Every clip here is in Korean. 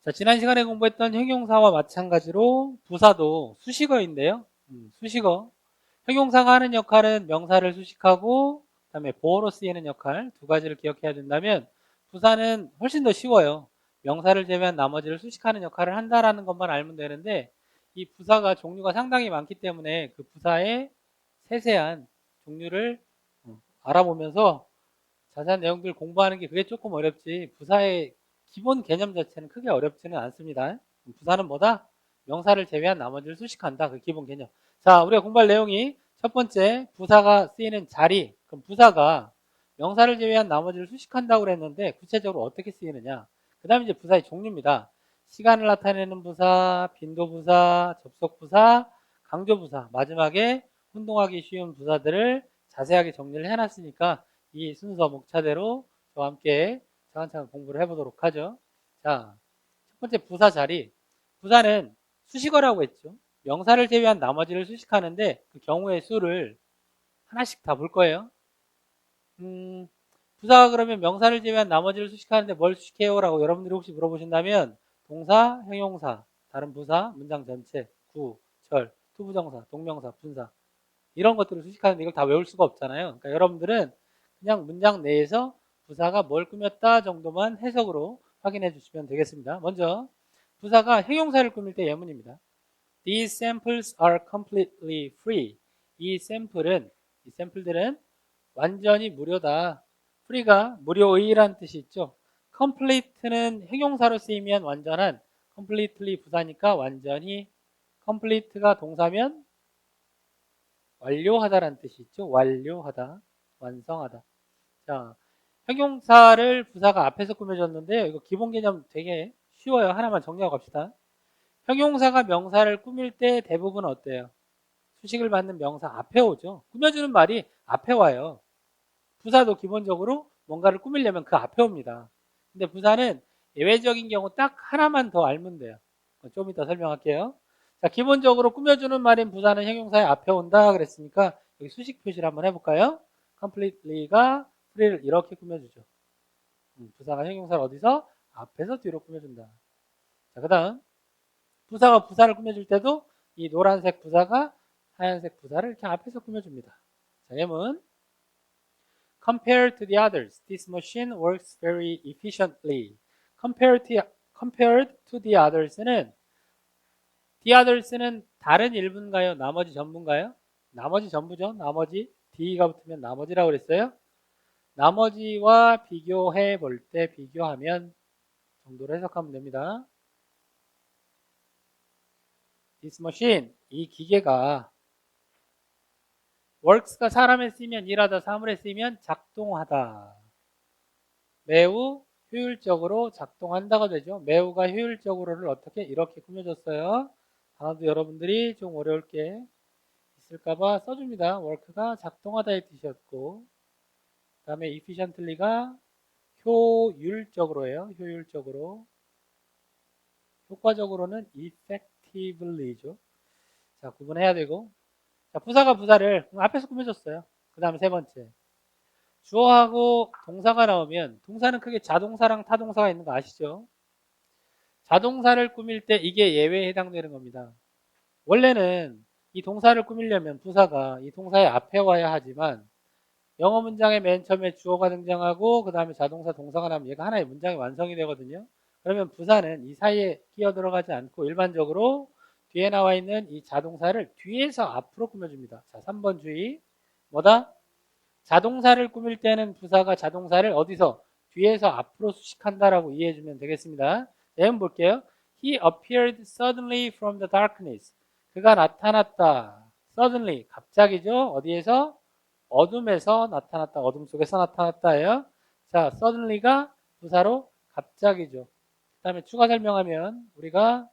자, 지난 시간에 공부했던 형용사와 마찬가지로 부사도 수식어인데요. 수식어. 형용사가 하는 역할은 명사를 수식하고 그다음에 보어로 쓰이는 역할 두 가지를 기억해야 된다면 부사는 훨씬 더 쉬워요. 명사를 제외한 나머지를 수식하는 역할을 한다라는 것만 알면 되는데 이 부사가 종류가 상당히 많기 때문에 그 부사의 세세한 종류를 알아보면서 자세한 내용들 공부하는 게 그게 조금 어렵지 부사의 기본 개념 자체는 크게 어렵지는 않습니다. 부사는 뭐다? 명사를 제외한 나머지를 수식한다. 그 기본 개념. 자, 우리가 공부할 내용이 첫 번째 부사가 쓰이는 자리. 그럼 부사가 명사를 제외한 나머지를 수식한다고 그랬는데 구체적으로 어떻게 쓰이느냐. 그 다음에 이제 부사의 종류입니다. 시간을 나타내는 부사, 빈도부사, 접속부사, 강조부사. 마지막에 혼동하기 쉬운 부사들을 자세하게 정리를 해놨으니까 이 순서 목차대로 저와 함께 차근차근 공부를 해보도록 하죠. 자, 첫 번째 부사 자리. 부사는 수식어라고 했죠. 명사를 제외한 나머지를 수식하는데 그 경우의 수를 하나씩 다 볼 거예요. 부사가 그러면 명사를 제외한 나머지를 수식하는데 뭘 수식해요? 라고 여러분들이 혹시 물어보신다면 동사, 형용사, 다른 부사, 문장 전체, 구, 절, 투부정사, 동명사, 분사 이런 것들을 수식하는데 이걸 다 외울 수가 없잖아요. 그러니까 여러분들은 그냥 문장 내에서 부사가 뭘 꾸몄다 정도만 해석으로 확인해 주시면 되겠습니다. 먼저 부사가 형용사를 꾸밀 때 예문입니다. These samples are completely free. 이 샘플들은 완전히 무료다. free가 무료의라는 뜻이 있죠. complete는 형용사로 쓰이면 완전한, completely 부사니까 완전히, complete가 동사면 완료하다라는 뜻이 있죠. 완료하다, 완성하다. 자, 형용사를 부사가 앞에서 꾸며줬는데요. 이거 기본 개념 되게 쉬워요. 하나만 정리하고 갑시다. 형용사가 명사를 꾸밀 때 대부분 어때요? 수식을 받는 명사 앞에 오죠. 꾸며주는 말이 앞에 와요. 부사도 기본적으로 뭔가를 꾸미려면 그 앞에 옵니다. 근데 부사는 예외적인 경우 딱 하나만 더 알면 돼요. 좀 이따 설명할게요. 자, 기본적으로 꾸며주는 말인 부사는 형용사의 앞에 온다 그랬으니까 여기 수식 표시를 한번 해볼까요? completely가 free를 이렇게 꾸며주죠. 부사가 형용사를 어디서? 앞에서 뒤로 꾸며준다. 자, 그 다음 부사가 부사를 꾸며줄 때도 이 노란색 부사가 하얀색 부사를 이렇게 앞에서 꾸며줍니다. 자, 예문 Compared to the others, this machine works very efficiently. Compared to the others는 the others는 다른 일부인가요? 나머지 전부인가요? 나머지 전부죠. 나머지 D가 붙으면 나머지라고 그랬어요. 나머지와 비교해 볼 때 비교하면 정도로 해석하면 됩니다. This machine, 이 기계가 works가 사람에 쓰이면 일하다, 사물에 쓰이면 작동하다. 매우 효율적으로 작동한다가 되죠. 매우가 효율적으로를 어떻게 이렇게 꾸며줬어요. 단어도 여러분들이 좀 어려울 게 있을까봐 써줍니다. work가 작동하다의 뜻이었고 그 다음에 efficiently가 효율적으로예요. 효율적으로. 효과적으로는 effectively죠. 자, 구분해야 되고 자, 부사가 부사를 앞에서 꾸며줬어요. 그 다음에 세 번째 주어하고 동사가 나오면 동사는 크게 자동사랑 타동사가 있는 거 아시죠? 자동사를 꾸밀 때 이게 예외에 해당되는 겁니다. 원래는 이 동사를 꾸밀려면 부사가 이 동사의 앞에 와야 하지만 영어 문장의 맨 처음에 주어가 등장하고 그 다음에 자동사 동사가 나오면 얘가 하나의 문장이 완성이 되거든요. 그러면 부사는 이 사이에 끼어 들어가지 않고 일반적으로 뒤에 나와 있는 이 자동사를 뒤에서 앞으로 꾸며줍니다. 자, 3번 주의 뭐다? 자동사를 꾸밀 때는 부사가 자동사를 어디서? 뒤에서 앞으로 수식한다라고 이해해주면 되겠습니다. 내용 볼게요. He appeared suddenly from the darkness. 그가 나타났다. suddenly, 갑자기죠. 어디에서? 어둠에서 나타났다. 어둠 속에서 나타났다예요. 자, suddenly가 부사로 갑자기죠. 그 다음에 추가 설명하면 우리가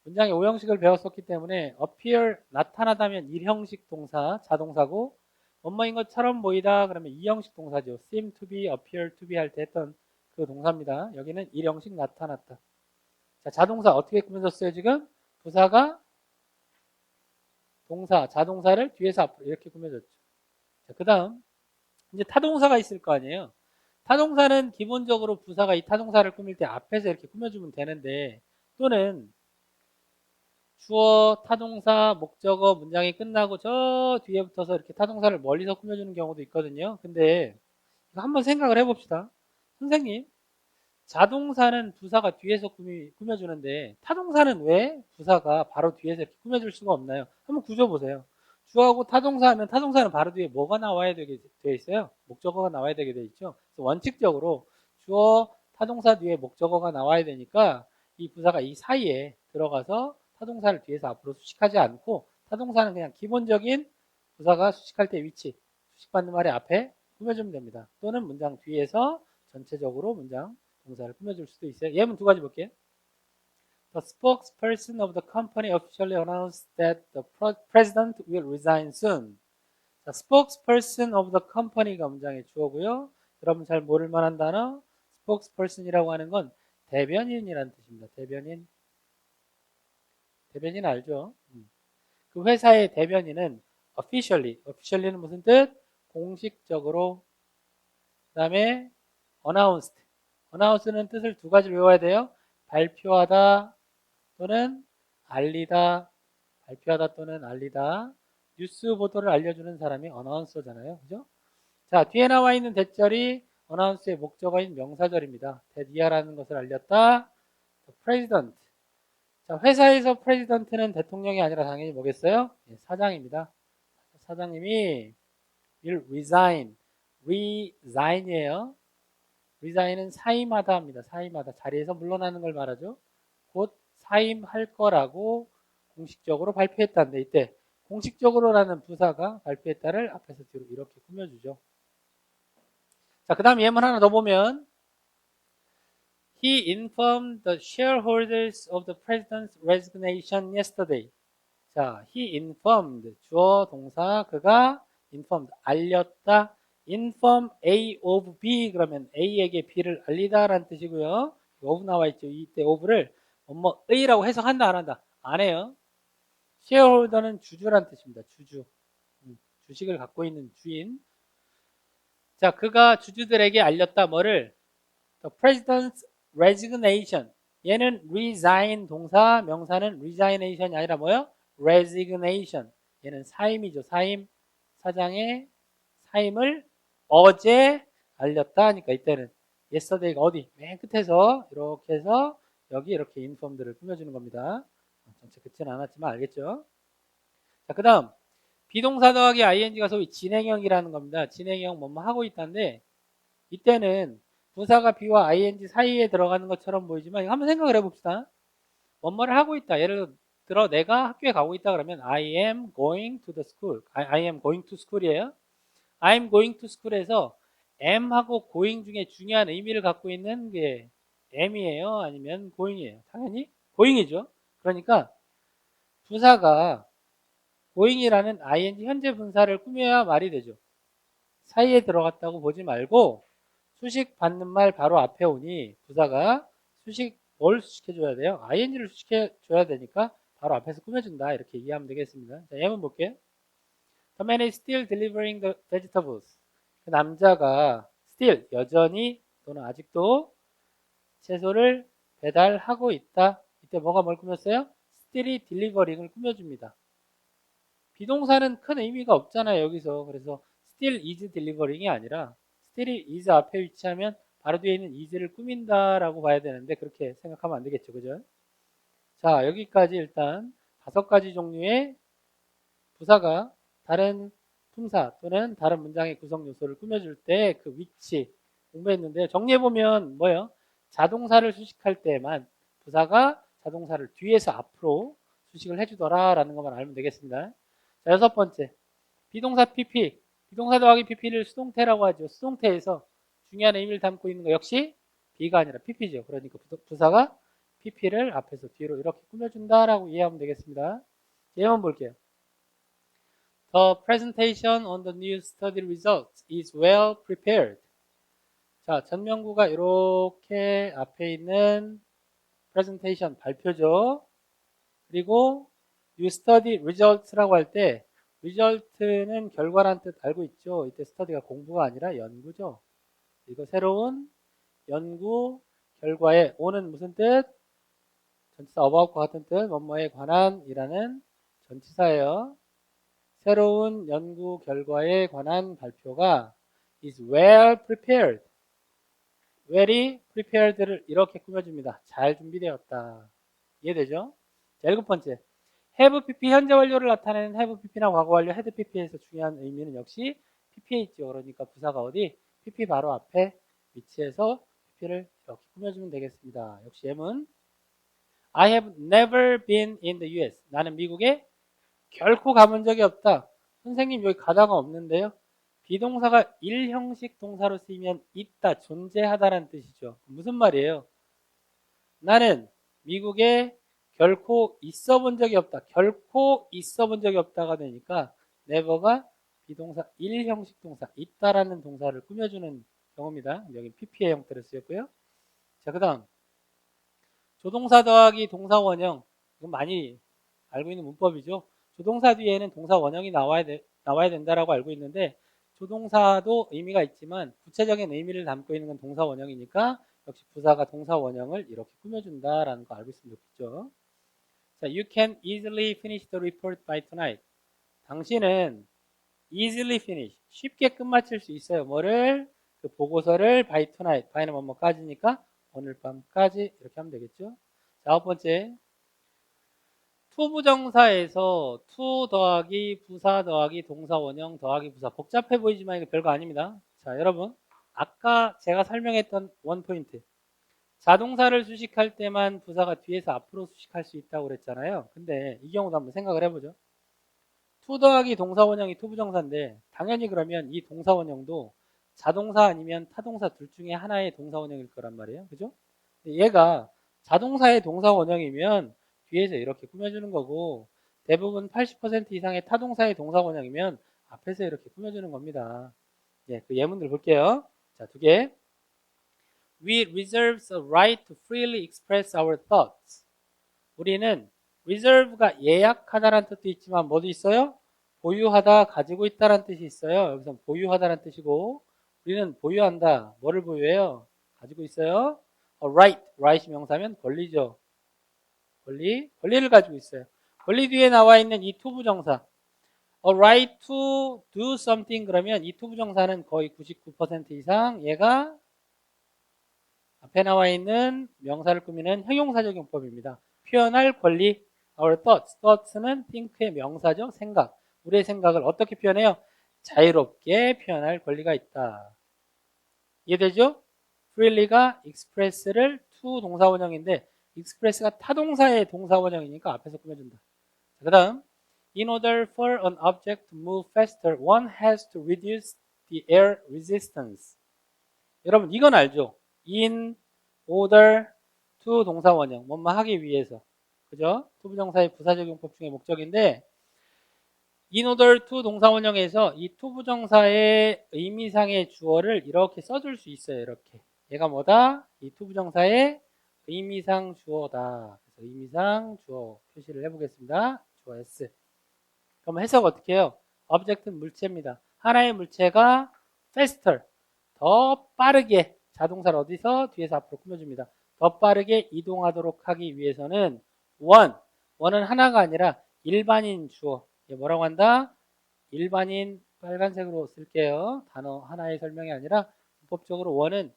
문장의 5형식을 배웠었기 때문에 appear, 나타나다면 1형식 동사, 자동사고 뭐뭐인 것처럼 보이다 그러면 2형식 동사죠. seem to be, appear to be 할 때 했던 그 동사입니다. 여기는 1형식 나타났다. 자, 자동사 어떻게 꾸며졌어요 지금? 부사가 동사, 자동사를 뒤에서 앞으로 이렇게 꾸며졌죠. 자, 그 다음 이제 타동사가 있을 거 아니에요. 타동사는 기본적으로 부사가 이 타동사를 꾸밀 때 앞에서 이렇게 꾸며주면 되는데, 또는 주어, 타동사, 목적어 문장이 끝나고 저 뒤에 붙어서 이렇게 타동사를 멀리서 꾸며주는 경우도 있거든요. 근데 이거 한번 생각을 해봅시다. 선생님, 자동사는 부사가 뒤에서 꾸며주는데 타동사는 왜 부사가 바로 뒤에서 이렇게 꾸며줄 수가 없나요? 한번 구조 보세요. 주어하고 타동사 하면 타동사는 바로 뒤에 뭐가 나와야 되게 되어 있어요? 목적어가 나와야 되게 되어 있죠. 그래서 원칙적으로 주어, 타동사 뒤에 목적어가 나와야 되니까 이 부사가 이 사이에 들어가서 타동사를 뒤에서 앞으로 수식하지 않고, 타동사는 그냥 기본적인 부사가 수식할 때 위치, 수식받는 말의 앞에 꾸며주면 됩니다. 또는 문장 뒤에서 전체적으로 문장 동사를 꾸며줄 수도 있어요. 예문 두 가지 볼게요. The spokesperson of the company officially announced that the president will resign soon. 자, spokesperson of the company가 문장의 주어고요. 여러분 잘 모를 만한 단어, spokesperson이라고 하는 건 대변인이라는 뜻입니다. 대변인. 대변인 알죠? 그 회사의 대변인은 officially는 무슨 뜻? 공식적으로. 그 다음에 announce는 뜻을 두 가지를 외워야 돼요. 발표하다 또는 알리다. 발표하다 또는 알리다. 뉴스 보도를 알려주는 사람이 어나운서잖아요. 그죠? 자, 뒤에 나와 있는 대절이 어나운스의 목적어인 명사절입니다. 대디아라는 것을 알렸다. president. 자, 회사에서 프레지던트는 대통령이 아니라 당연히 뭐겠어요? 예, 사장입니다. 사장님이 will resign이에요. resign은 사임하다 합니다. 사임하다. 자리에서 물러나는 걸 말하죠. 곧 사임할 거라고 공식적으로 발표했다는데, 이때 공식적으로라는 부사가 발표했다를 앞에서 뒤로 이렇게 꾸며주죠. 자, 그 다음 예문 하나 더 보면 He informed the shareholders of the president's resignation yesterday. 자, he informed, 주어 동사, 그가 informed, 알렸다. inform A of B, 그러면 A에게 B를 알리다 라는 뜻이고요. of 나와 있죠. 이때 of를 뭐의라고 해석한다 안 한다? 안 해요. shareholder는 주주란 뜻입니다. 주주. 주식을 갖고 있는 주인. 자, 그가 주주들에게 알렸다. 뭐를? The president's resignation. 얘는 resign 동사, 명사는 resignation이 아니라 뭐요? resignation. 얘는 사임이죠. 사임. 사장의 사임을 어제 알렸다 하니까 이때는 yesterday가 어디? 맨 끝에서 이렇게 해서 여기 이렇게 informed를 꾸며주는 겁니다. 전체 그치는 않았지만 알겠죠? 자, 그 다음 비동사 더하기 ing가 소위 진행형이라는 겁니다. 진행형 뭐뭐 하고 있다는데, 이때는 부사가 be와 ing 사이에 들어가는 것처럼 보이지만 이거 한번 생각을 해봅시다. 뭐뭐를 하고 있다. 예를 들어 내가 학교에 가고 있다 그러면 I am going to the school. I am going to school이에요. I am going to school에서 am하고 going 중에 중요한 의미를 갖고 있는 게 am이에요? 아니면 going이에요? 당연히 going이죠. 그러니까 부사가 going이라는 ing 현재 분사를 꾸며야 말이 되죠. 사이에 들어갔다고 보지 말고 수식 받는 말 바로 앞에 오니 부사가 뭘 수식해줘야 돼요? ing를 수식해줘야 되니까 바로 앞에서 꾸며준다. 이렇게 이해하면 되겠습니다. 자, 예문 볼게요. The man is still delivering the vegetables. 그 남자가 still, 여전히 또는 아직도 채소를 배달하고 있다. 이때 뭐가 뭘 꾸몄어요? still이 delivering을 꾸며줍니다. 비동사는 큰 의미가 없잖아요. 여기서. 그래서 still is delivering이 아니라 still이 is 앞에 위치하면 바로 뒤에 있는 is를 꾸민다라고 봐야 되는데 그렇게 생각하면 안 되겠죠. 그죠? 자, 여기까지 일단 5가지 종류의 부사가 다른 품사 또는 다른 문장의 구성 요소를 꾸며줄 때 그 위치 공부했는데, 정리해보면 뭐예요? 자동사를 수식할 때만 부사가 자동사를 뒤에서 앞으로 수식을 해주더라 라는 것만 알면 되겠습니다. 자, 6번째 비동사 PP, 비동사 더하기 PP를 수동태라고 하죠. 수동태에서 중요한 의미를 담고 있는 거 역시 B가 아니라 PP죠. 그러니까 부사가 PP를 앞에서 뒤로 이렇게 꾸며준다라고 이해하면 되겠습니다. 예문 볼게요. The presentation on the new study results is well prepared. 자, 전명구가 이렇게 앞에 있는 presentation 발표죠. 그리고 new study results라고 할 때 result는 결과란 뜻 알고 있죠. 이때 study가 공부가 아니라 연구죠. 이거 새로운 연구 결과에 오는 무슨 뜻? 전치사 about과 같은 뜻, 뭐뭐에 관한이라는 전치사예요. 새로운 연구 결과에 관한 발표가 is well prepared. well이 prepared를 이렇게 꾸며줍니다. 잘 준비되었다. 이해되죠? 자, 7번째. have pp 현재 완료를 나타내는 have pp나 과거 완료 had pp에서 중요한 의미는 역시 pp에 있죠. 그러니까 부사가 어디? pp 바로 앞에 위치해서 pp를 이렇게 꾸며주면 되겠습니다. 역시 M은 I have never been in the US. 나는 미국에 결코 가본 적이 없다. 선생님 여기 가다가 없는데요. 비동사가 1형식 동사로 쓰이면 있다, 존재하다라는 뜻이죠. 무슨 말이에요? 나는 미국에 결코 있어 본 적이 없다. 결코 있어 본 적이 없다가 되니까 never가 비동사 1형식 동사, 있다라는 동사를 꾸며주는 경우입니다. 여기 pp의 형태로 쓰였고요. 자, 그 다음 조동사 더하기 동사 원형. 이건 많이 알고 있는 문법이죠. 조동사 뒤에는 동사 원형이 나와야 된다라고 알고 있는데 조동사도 의미가 있지만 구체적인 의미를 담고 있는 건 동사 원형이니까 역시 부사가 동사 원형을 이렇게 꾸며준다라는 거 알고 있으면 좋겠죠. 자, you can easily finish the report by tonight. 당신은 easily finish, 쉽게 끝마칠 수 있어요. 뭐를? 그 보고서를 by tonight, by는 뭐뭐까지니까 오늘 밤까지 이렇게 하면 되겠죠. 자, 9번째. to 부정사에서 to 더하기 부사 더하기 동사 원형 더하기 부사. 복잡해 보이지만 이거 별거 아닙니다. 자, 여러분 아까 제가 설명했던 원포인트, 자동사를 수식할 때만 부사가 뒤에서 앞으로 수식할 수 있다고 그랬잖아요. 근데 이 경우도 한번 생각을 해보죠. to 더하기 동사 원형이 to 부정사인데 당연히 그러면 이 동사 원형도 자동사 아니면 타동사 둘 중에 하나의 동사 원형일 거란 말이에요. 그죠? 얘가 자동사의 동사 원형이면 뒤에서 이렇게 꾸며주는 거고 대부분 80% 이상의 타동사의 동사 원형이면 앞에서 이렇게 꾸며주는 겁니다. 예, 그 예문들 볼게요. 자, 2개. We reserve the right to freely express our thoughts. 우리는 reserve가 예약하다라는 뜻도 있지만 뭐도 있어요? 보유하다, 가지고 있다라는 뜻이 있어요. 여기서 보유하다라는 뜻이고 우리는 보유한다. 뭐를 보유해요? 가지고 있어요. right, right이 명사면 권리죠. 권리를 가지고 있어요. 권리 뒤에 나와 있는 이 to 부정사, a right to do something 그러면 이 to 부정사는 거의 99% 이상 얘가 앞에 나와 있는 명사를 꾸미는 형용사적 용법입니다. 표현할 권리, our thoughts는 think의 명사죠. 생각. 우리의 생각을 어떻게 표현해요? 자유롭게 표현할 권리가 있다. 이해되죠? freely가 express를 to 동사 원형인데 express가 타동사의 동사 원형이니까 앞에서 꾸며준다. 그 다음 in order for an object to move faster, one has to reduce the air resistance. 여러분 이건 알죠? in order to 동사 원형, 뭐뭐 하기 위해서. 그죠? to 부정사의 부사적 용법 중에 목적인데 in order to 동사 원형에서 이 to 부정사의 의미상의 주어를 이렇게 써줄 수 있어요. 이렇게. 얘가 뭐다? 이 to 부정사의 의미상 주어다. 그래서 의미상 주어 표시를 해보겠습니다. 주어 S. 그럼 해석 어떻게 해요? object는 물체입니다. 하나의 물체가 faster, 더 빠르게, 자동사를 어디서? 뒤에서 앞으로 꾸며줍니다. 더 빠르게 이동하도록 하기 위해서는 one은 하나가 아니라 일반인 주어. 얘 뭐라고 한다? 일반인 빨간색으로 쓸게요. 단어 하나의 설명이 아니라 문법적으로 one은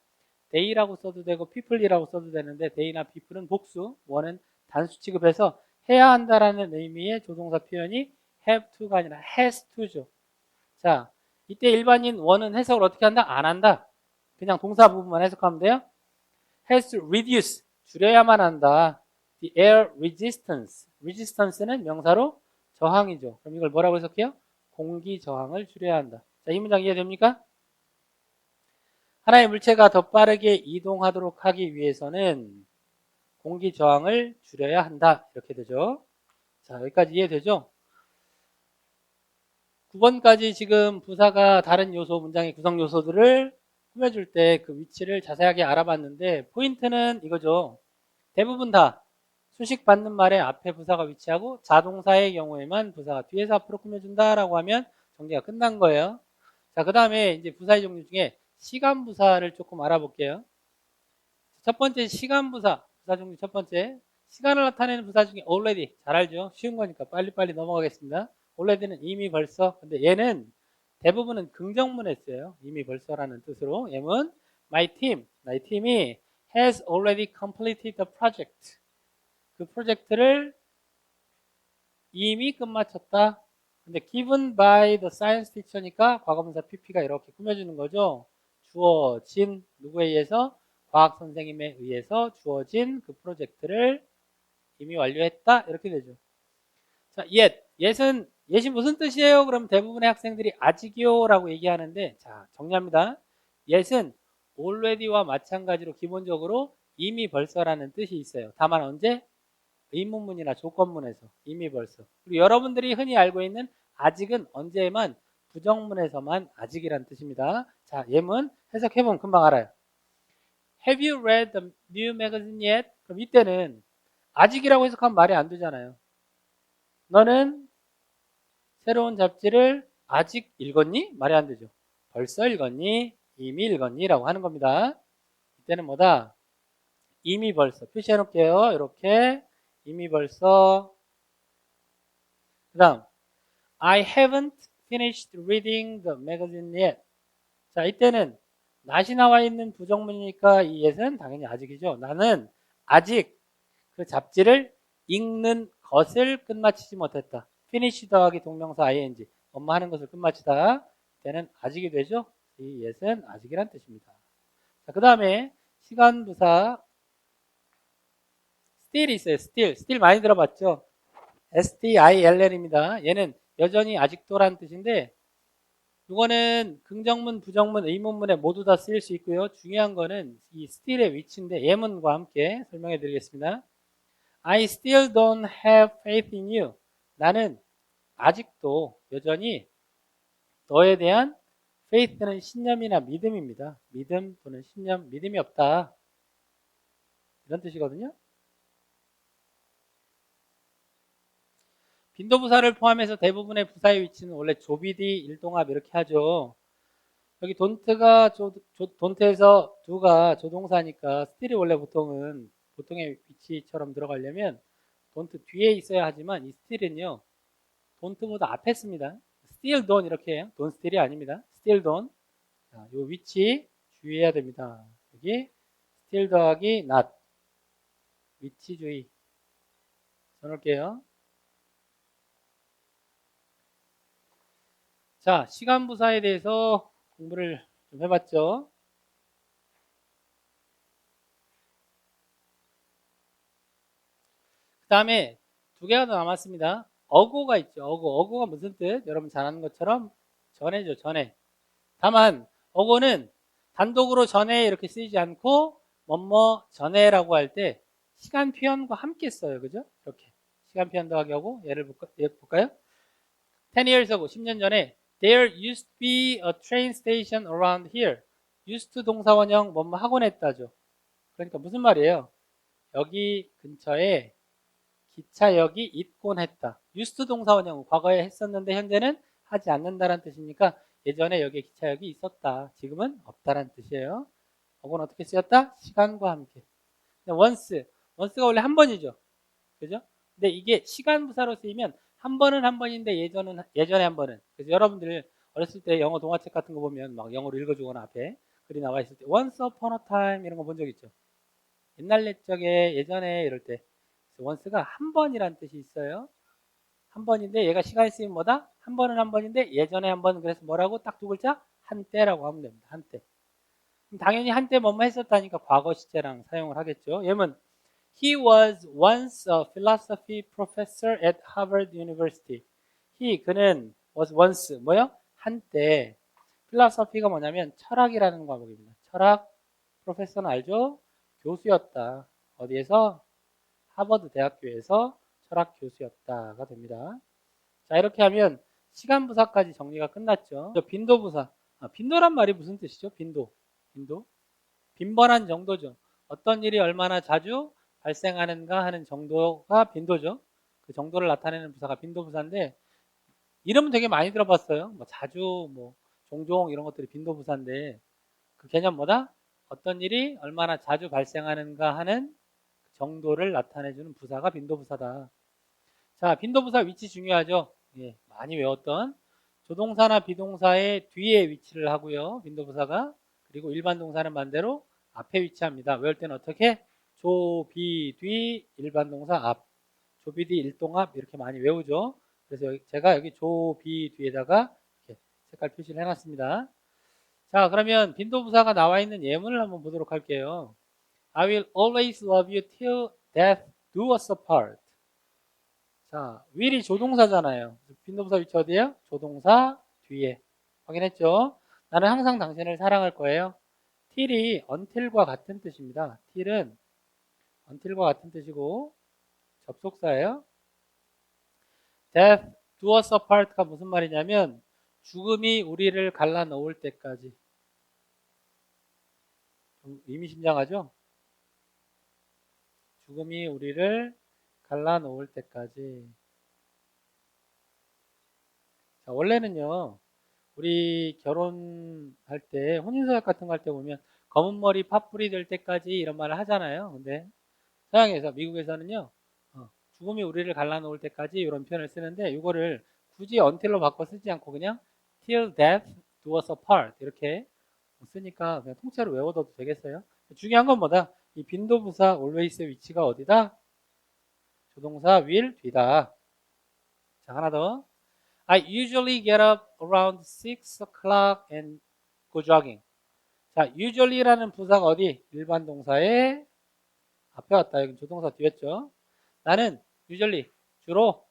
they라고 써도 되고 people이라고 써도 되는데 they나 people은 복수, one은 단수 취급해서 해야 한다라는 의미의 조동사 표현이 have to가 아니라 has to죠. 자, 이때 일반인 one은 해석을 어떻게 한다? 안 한다. 그냥 동사 부분만 해석하면 돼요. has to reduce, 줄여야만 한다. the air resistance, resistance는 명사로 저항이죠. 그럼 이걸 뭐라고 해석해요? 공기 저항을 줄여야 한다. 자, 이 문장 이해됩니까? 하나의 물체가 더 빠르게 이동하도록 하기 위해서는 공기 저항을 줄여야 한다. 이렇게 되죠. 자, 여기까지 이해되죠? 9번까지 지금 부사가 다른 요소, 문장의 구성 요소들을 꾸며줄 때 그 위치를 자세하게 알아봤는데 포인트는 이거죠. 대부분 다 수식받는 말에 앞에 부사가 위치하고 자동사의 경우에만 부사가 뒤에서 앞으로 꾸며준다라고 하면 정리가 끝난 거예요. 자, 그 다음에 이제 부사의 종류 중에 시간 부사를 조금 알아볼게요. 첫 번째 시간 부사 중 첫 번째 시간을 나타내는 부사 중에 already 잘 알죠? 쉬운 거니까 빨리빨리 넘어가겠습니다. already는 이미 벌써. 근데 얘는 대부분은 긍정문에 써요. 이미 벌써라는 뜻으로. 얘는 나의 팀이 has already completed the project. 그 프로젝트를 이미 끝마쳤다. 근데 given by the science teacher니까 과거분사 pp가 이렇게 꾸며주는 거죠. 주어진 누구에 의해서? 과학 선생님에 의해서 주어진 그 프로젝트를 이미 완료했다. 이렇게 되죠. 자, yet이 무슨 뜻이에요? 그럼 대부분의 학생들이 아직이요 라고 얘기하는데, 자, 정리합니다. yet은 already와 마찬가지로 기본적으로 이미 벌써라는 뜻이 있어요. 다만 언제? 의문문이나 조건문에서 이미 벌써. 그리고 여러분들이 흔히 알고 있는 아직은 언제만 부정문에서만 아직이란 뜻입니다. 자, 예문 해석해보면 금방 알아요. Have you read the new magazine yet? 그럼 이때는 아직이라고 해석하면 말이 안 되잖아요. 너는 새로운 잡지를 아직 읽었니? 말이 안 되죠. 벌써 읽었니? 이미 읽었니? 라고 하는 겁니다. 이때는 뭐다? 이미 벌써. 표시해 놓을게요. 이렇게 이미 벌써. 그 다음 I haven't finished reading the magazine yet. 자, 이때는 not이 나와 있는 부정문이니까 이 yet은 당연히 아직이죠. 나는 아직 그 잡지를 읽는 것을 끝마치지 못했다. finish 더하기 동명사 ing. 엄마 하는 것을 끝마치다. 이때는 아직이 되죠. 이 yet은 아직이란 뜻입니다. 자, 그 다음에 시간부사 still이 있어요. still 많이 들어봤죠. still입니다. 얘는 여전히 아직도라는 뜻인데 이거는 긍정문, 부정문, 의문문에 모두 다 쓰일 수 있고요. 중요한 거는 이 still의 위치인데 예문과 함께 설명해 드리겠습니다. I still don't have faith in you. 나는 아직도 여전히 너에 대한 faith는 신념이나 믿음입니다. 믿음 또는 신념, 믿음이 없다. 이런 뜻이거든요. 빈도부사를 포함해서 대부분의 부사의 위치는 원래 조비디, 일동합 이렇게 하죠. 여기 돈트에서 do가 조동사니까 still이 원래 보통의 위치처럼 들어가려면 don't 뒤에 있어야 하지만 이 still은요 don't보다 앞에 씁니다. still don't 이렇게 해요. don't still이 아닙니다. still don't. 자, 요 위치 주의해야 됩니다. 여기 still 더하기 not 위치 주의 써놓을게요. 자, 시간부사에 대해서 공부를 좀 해봤죠. 그 다음에 두 개가 더 남았습니다. 어고가 있죠. 어고가 무슨 뜻? 여러분 잘 아는 것처럼 전에죠. 전에. 다만 어고는 단독으로 전에 이렇게 쓰이지 않고 뭐뭐 전에라고 할 때 시간 표현과 함께 써요. 그죠? 이렇게 시간 표현 더하기 하고 예를 볼까요? 10 years ago, 10년 전에 There used to be a train station around here. used to 동사원형 뭐뭐 하곤 했다죠. 그러니까 무슨 말이에요? 여기 근처에 기차역이 있곤 했다. used to 동사원형 과거에 했었는데 현재는 하지 않는다라는 뜻이니까 예전에 여기에 기차역이 있었다. 지금은 없다라는 뜻이에요. 이건 어떻게 쓰였다? 시간과 함께. once가 원래 한 번이죠. 그죠? 근데 이게 시간 부사로 쓰이면 한 번은 한 번인데 예전에 한 번은. 그래서 여러분들 어렸을 때 영어 동화책 같은 거 보면 막 영어로 읽어주거나 앞에 글이 나와 있을 때 once upon a time 이런 거 본 적 있죠? 옛날 옛적에 예전에 이럴 때 once가 한 번이란 뜻이 있어요. 한 번인데 얘가 시간이 쓰이면 뭐다? 한 번은 한 번인데 예전에 한 번. 그래서 뭐라고 딱 두 글자? 한때라고 하면 됩니다. 한때. 당연히 한때 뭐뭐 했었다니까 과거 시제랑 사용을 하겠죠. 얘는 He was once a philosophy professor at Harvard University. 그는 was once 뭐요? 한때. philosophy가 뭐냐면 철학이라는 과목입니다. 철학. 프로페서는 알죠? 교수였다. 어디에서? 하버드 대학교에서 철학 교수였다가 됩니다. 자, 이렇게 하면 시간부사까지 정리가 끝났죠. 빈도부사. 빈도란 말이 무슨 뜻이죠? 빈도. 빈번한 정도죠. 어떤 일이 얼마나 자주 발생하는가 하는 정도가 빈도죠. 그 정도를 나타내는 부사가 빈도부사인데 이름은 되게 많이 들어봤어요. 뭐 자주, 뭐 종종 이런 것들이 빈도부사인데 그 개념 뭐다? 어떤 일이 얼마나 자주 발생하는가 하는 정도를 나타내주는 부사가 빈도부사다. 자, 빈도부사 위치 중요하죠? 예, 많이 외웠던 조동사나 비동사의 뒤에 위치를 하고요. 빈도부사가. 그리고 일반 동사는 반대로 앞에 위치합니다. 외울 때는 어떻게? 조, 비, 뒤, 일반 동사 앞. 조, 비, 뒤, 일동 앞 이렇게 많이 외우죠. 그래서 제가 여기 조, 비 뒤에다가 이렇게 색깔 표시를 해놨습니다. 자, 그러면 빈도부사가 나와 있는 예문을 한번 보도록 할게요. I will always love you till death do us apart. 자, will이 조동사잖아요. 빈도부사 위치 어디에요? 조동사 뒤에. 확인했죠? 나는 항상 당신을 사랑할 거예요. till이 until과 같은 뜻입니다. till은 until과 같은 뜻이고 접속사예요. death do us apart가 무슨 말이냐면 죽음이 우리를 갈라놓을 때까지. 좀 의미심장하죠? 죽음이 우리를 갈라놓을 때까지. 자, 원래는요, 우리 결혼할 때, 혼인서약 같은 거 할 때 보면, 검은 머리 팥불이 될 때까지 이런 말을 하잖아요. 근데, 서양에서, 미국에서는요, 죽음이 우리를 갈라놓을 때까지 이런 표현을 쓰는데, 이거를 굳이 until로 바꿔 쓰지 않고 그냥, till death do us apart. 이렇게 쓰니까 그냥 통째로 외워둬도 되겠어요. 중요한 건 뭐다? 이 빈도부사 always의 위치가 어디다? 조동사 will 뒤다. 자, 하나 더. I usually get up around 6 o'clock and go jogging. 자, usually라는 부사가 어디? 일반 동사의 앞에 왔다. 여기 조동사 뒤였죠. 나는 usually 주로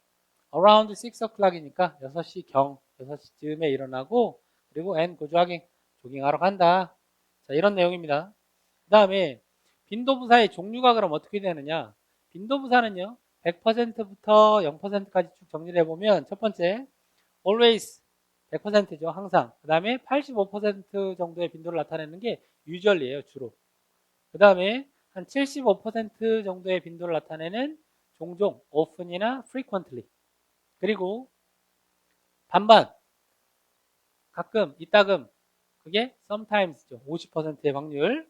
around 6 o'clock이니까 6시 경, 6시쯤에 일어나고 그리고 and go jogging, 조깅하러 간다. 자, 이런 내용입니다. 그 다음에 빈도부사의 종류가 그럼 어떻게 되느냐? 빈도부사는요. 100%부터 0%까지 쭉 정리를 해보면 첫 번째 always 100%죠. 항상. 그 다음에 85% 정도의 빈도를 나타내는 게 usually예요. 주로. 그 다음에 한 75% 정도의 빈도를 나타내는 종종 often이나 frequently. 그리고 반반 가끔 이따금 그게 sometimes죠. 50%의 확률.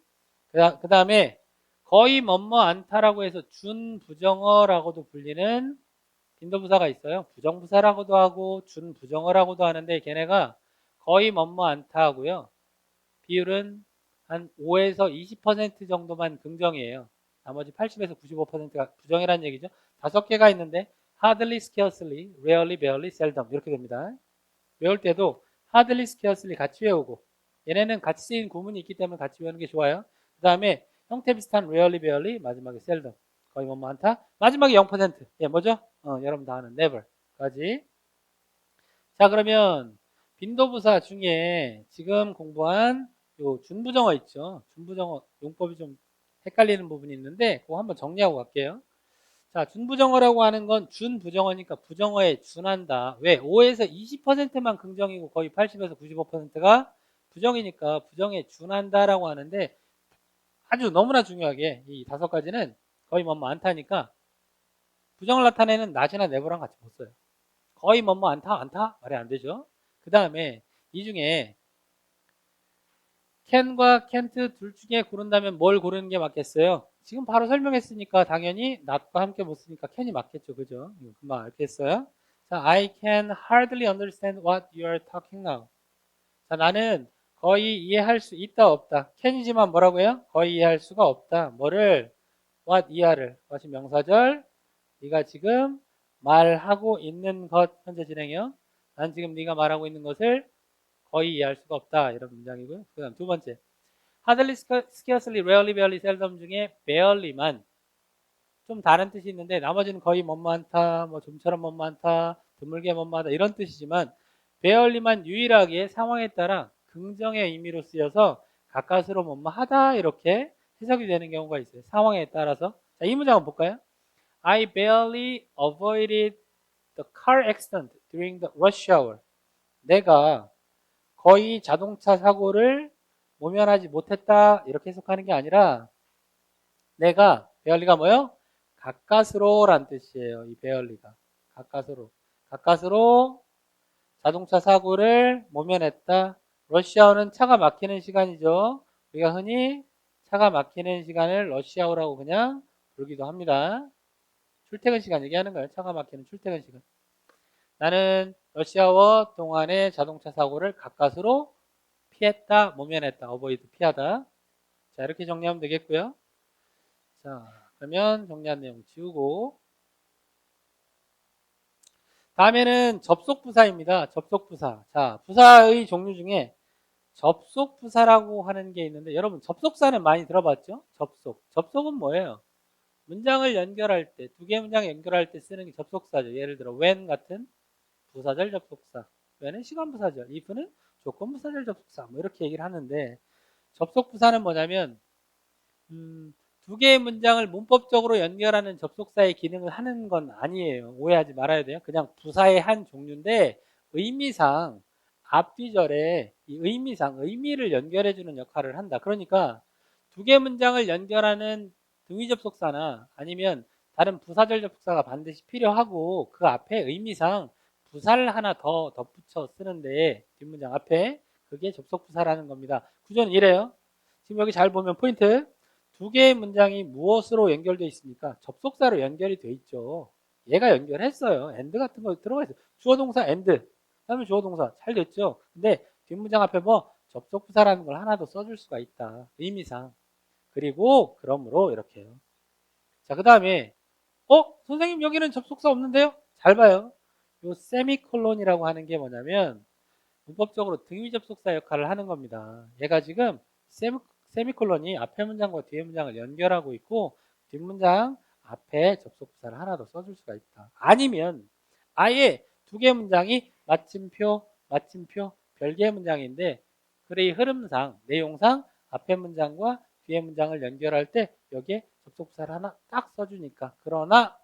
그 다음에 거의 뭐뭐 않다라고 해서 준부정어라고도 불리는 빈도부사가 있어요. 부정부사라고도 하고 준부정어라고도 하는데 걔네가 거의 뭐뭐 않다 하고요. 비율은 한 5에서 20% 정도만 긍정이에요. 나머지 80에서 95%가 부정이라는 얘기죠. 5개가 있는데 hardly, scarcely, rarely, barely, seldom 이렇게 됩니다. 외울 때도 hardly, scarcely 같이 외우고 얘네는 같이 쓰인 구문이 있기 때문에 같이 외우는 게 좋아요. 그 다음에 형태 비슷한 rarely, barely, 마지막에 seldom 거의 뭐뭐 않다. 마지막에 0%. 예, 뭐죠? 여러분 다 아는 never까지. 자, 그러면 빈도부사 중에 지금 공부한 요 준부정어 있죠? 준부정어 용법이 좀 헷갈리는 부분이 있는데 그거 한번 정리하고 갈게요. 자, 준부정어라고 하는 건 준부정어니까 부정어에 준한다. 왜? 5에서 20%만 긍정이고 거의 80에서 95%가 부정이니까 부정에 준한다라고 하는데 아주 너무나 중요하게 이 5가지는 거의 뭐뭐 않다니까 부정을 나타내는 not이나 never랑 같이 못 써요. 거의 뭐뭐 않다? 말이 안 되죠. 그 다음에 이 중에 can과 can't 둘 중에 고른다면 뭘 고르는 게 맞겠어요? 지금 바로 설명했으니까 당연히 not과 함께 못 쓰니까 can이 맞겠죠. 그죠? 이거 금방 알겠어요? 자, I can hardly understand what you are talking now. 자, 나는 거의 이해할 수 있다 없다. can이지만 뭐라고요? 거의 이해할 수가 없다. 뭐를? what 이하를. what이 명사절. 네가 지금 말하고 있는 것 현재 진행형. 난 지금 네가 말하고 있는 것을 거의 이해할 수가 없다. 이런 문장이고요. 그 다음 두 번째. hardly, scarcely, rarely, barely, seldom 중에 barely만 좀 다른 뜻이 있는데 나머지는 거의 뭐뭐한다, 뭐 좀처럼 뭐뭐한다, 드물게 뭐뭐하다 이런 뜻이지만 barely만 유일하게 상황에 따라 긍정의 의미로 쓰여서 가까스로 뭐뭐하다 이렇게 해석이 되는 경우가 있어요. 상황에 따라서. 자, 이 문장 한번 볼까요? I barely avoided the car accident during the rush hour. 내가 거의 자동차 사고를 모면하지 못했다 이렇게 해석하는 게 아니라 내가 barely가 뭐예요? 가까스로 라는 뜻이에요. 이 barely가 가까스로 자동차 사고를 모면했다. 러시아어는 차가 막히는 시간이죠. 우리가 흔히 차가 막히는 시간을 러시아워라고 그냥 부르기도 합니다. 출퇴근 시간 얘기하는 거예요. 차가 막히는 출퇴근 시간. 나는 러시아워 동안의 자동차 사고를 가까스로 피했다, 모면했다, 어버이드 피하다. 자, 이렇게 정리하면 되겠고요. 자, 그러면 정리한 내용 지우고. 다음에는 접속부사입니다. 접속부사. 자, 부사의 종류 중에 접속부사라고 하는 게 있는데, 여러분, 접속사는 많이 들어봤죠? 접속. 접속은 뭐예요? 문장을 연결할 때, 두 개의 문장을 연결할 때 쓰는 게 접속사죠. 예를 들어, when 같은 부사절 접속사. when은 시간부사절. if는 조건부사절 접속사. 뭐 이렇게 얘기를 하는데, 접속부사는 뭐냐면, 두 개의 문장을 문법적으로 연결하는 접속사의 기능을 하는 건 아니에요. 오해하지 말아야 돼요. 그냥 부사의 한 종류인데 의미상 앞뒤절에 이 의미상 의미를 연결해주는 역할을 한다. 그러니까 두 개의 문장을 연결하는 등위 접속사나 아니면 다른 부사절 접속사가 반드시 필요하고 그 앞에 의미상 부사를 하나 더 덧붙여 쓰는데 뒷문장 앞에 그게 접속부사라는 겁니다. 구조는 이래요. 지금 여기 잘 보면 포인트. 두 개의 문장이 무엇으로 연결되어 있습니까? 접속사로 연결이 되어 있죠. 얘가 연결했어요. and 같은 거 들어가 있어요. 주어 동사 and. 그다음에 주어 동사 잘 됐죠. 근데 뒷문장 앞에 뭐 접속부사라는 걸 하나 더 써줄 수가 있다. 의미상. 그리고 그러므로 이렇게요. 자, 그다음에 선생님 여기는 접속사 없는데요? 잘 봐요. 요 세미콜론이라고 하는 게 뭐냐면 문법적으로 등위 접속사 역할을 하는 겁니다. 얘가 지금 세미콜론이 앞에 문장과 뒤에 문장을 연결하고 있고 뒷문장 앞에 접속부사를 하나 더 써줄 수가 있다. 아니면 아예 두 개의 문장이 마침표, 별개의 문장인데 글의 흐름상, 내용상 앞에 문장과 뒤에 문장을 연결할 때 여기에 접속부사를 하나 딱 써주니까 그러나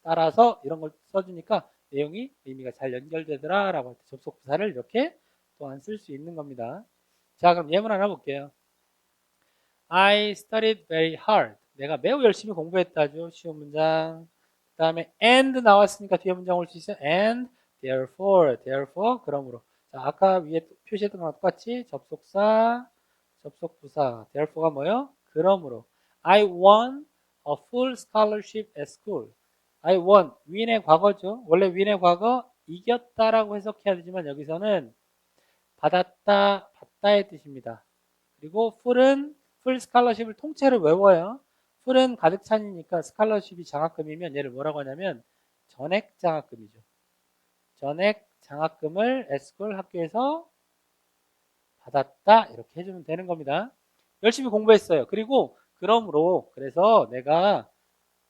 따라서 이런 걸 써주니까 내용이 의미가 잘 연결되더라 라고 할 때 접속부사를 이렇게 또한 쓸 수 있는 겁니다. 자, 그럼 예문 하나 볼게요. I studied very hard. 내가 매우 열심히 공부했다죠. 쉬운 문장. 그 다음에 and 나왔으니까 뒤에 문장 올 수 있어요. and therefore, 그러므로. 자, 아까 위에 표시했던 거랑 똑같이 접속사, 접속부사. therefore가 뭐예요? 그러므로. I won a full scholarship at school. I won. win의 과거죠. 원래 win의 과거 이겼다라고 해석해야 되지만 여기서는 받았다, 받다의 뜻입니다. 그리고 full은 풀 스칼러십을 통째로 외워요. 풀은 가득 찬이니까 스칼러십이 장학금이면 얘를 뭐라고 하냐면 전액 장학금이죠. 전액 장학금을 에스쿨 학교에서 받았다 이렇게 해주면 되는 겁니다. 열심히 공부했어요. 그리고 그러므로 그래서 내가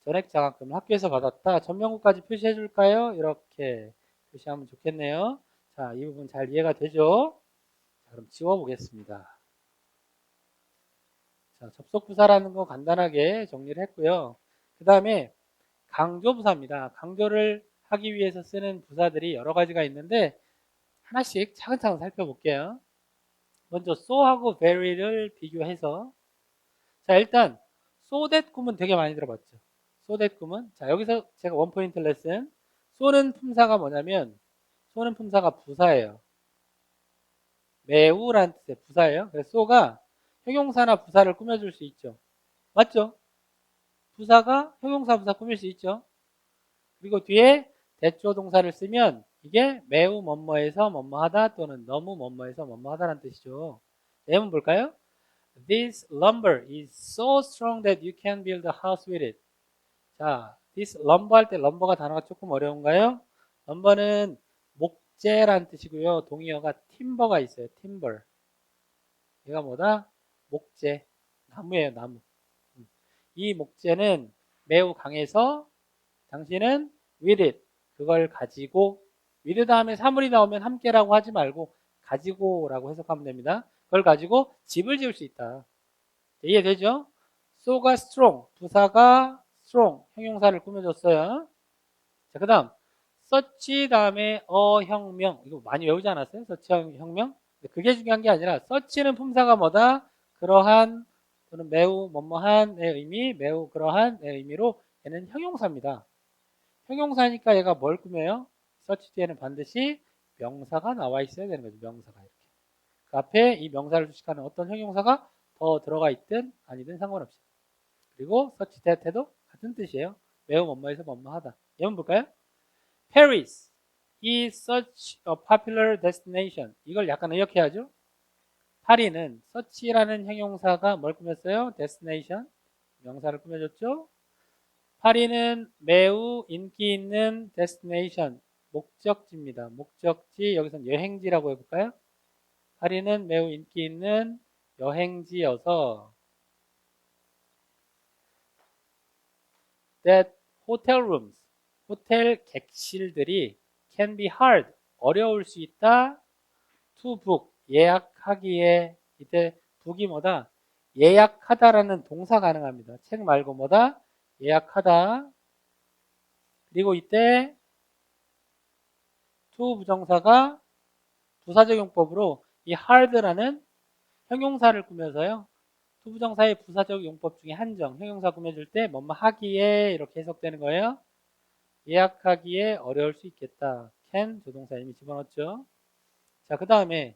전액 장학금을 학교에서 받았다. 전명구까지 표시해 줄까요? 이렇게 표시하면 좋겠네요. 자, 이 부분 잘 이해가 되죠? 자, 그럼 지워보겠습니다. 자, 접속부사라는 거 간단하게 정리를 했고요. 그 다음에 강조부사입니다. 강조를 하기 위해서 쓰는 부사들이 여러 가지가 있는데 하나씩 차근차근 살펴볼게요. 먼저 so하고 very를 비교해서 자, 일단 so that 구문 되게 많이 들어봤죠. so that 구문. 자, 여기서 제가 원포인트 레슨. so는 품사가 뭐냐면 so는 품사가 부사예요. 매우라는 뜻의 부사예요. 그래서 so가 형용사나 부사를 꾸며줄 수 있죠. 맞죠? 부사가 형용사 부사 꾸밀 수 있죠. 그리고 뒤에 대조 동사를 쓰면 이게 매우 뭐뭐해서 뭐뭐하다 또는 너무 뭐뭐해서 뭐뭐하다라는 뜻이죠. 예문 볼까요? This lumber is so strong that you can build a house with it. 자, this lumber 할 때 lumber가 단어가 조금 어려운가요? lumber는 목재란 뜻이고요. 동의어가 timber가 있어요. timber. 얘가 뭐다? 목재. 나무예요, 나무. 이 목재는 매우 강해서 당신은 with it. 그걸 가지고 with 다음에 사물이 나오면 함께라고 하지 말고 가지고라고 해석하면 됩니다. 그걸 가지고 집을 지을 수 있다. 이해되죠? so가 strong, 부사가 strong, 형용사를 꾸며줬어요. 자, 그 다음 such 다음에 혁명. 이거 많이 외우지 않았어요? such 혁명? 그게 중요한 게 아니라 such는 품사가 뭐다? 그러한 또는 매우 뭐뭐한의 의미, 매우 그러한의 의미로 얘는 형용사입니다. 형용사니까 얘가 뭘 꾸며요? such 뒤에는 반드시 명사가 나와 있어야 되는 거죠. 명사가 이렇게. 그 앞에 이 명사를 주식하는 어떤 형용사가 더 들어가 있든 아니든 상관없이. 그리고 such that도 같은 뜻이에요. 매우 뭐뭐해서 뭐뭐하다. 예문 볼까요? Paris is such a popular destination. 이걸 약간 의역해야죠. 파리는 such라는 형용사가 뭘 꾸몄어요? destination. 명사를 꾸며줬죠. 파리는 매우 인기 있는 destination. 목적지입니다. 목적지, 여기서는 여행지라고 해볼까요? 파리는 매우 인기 있는 여행지여서 that hotel rooms, 호텔 객실들이 can be hard, 어려울 수 있다. to book, 예약하기에. 이때 book이 뭐다? 예약하다라는 동사 가능합니다. 책 말고 뭐다? 예약하다. 그리고 이때 to 부정사가 부사적 용법으로 이 hard라는 형용사를 꾸며서요. to 부정사의 부사적 용법 중에 한정, 형용사 꾸며줄 때 뭐뭐 하기에 이렇게 해석되는 거예요. 예약하기에 어려울 수 있겠다. can 조동사 이미 집어넣었죠. 자, 그 다음에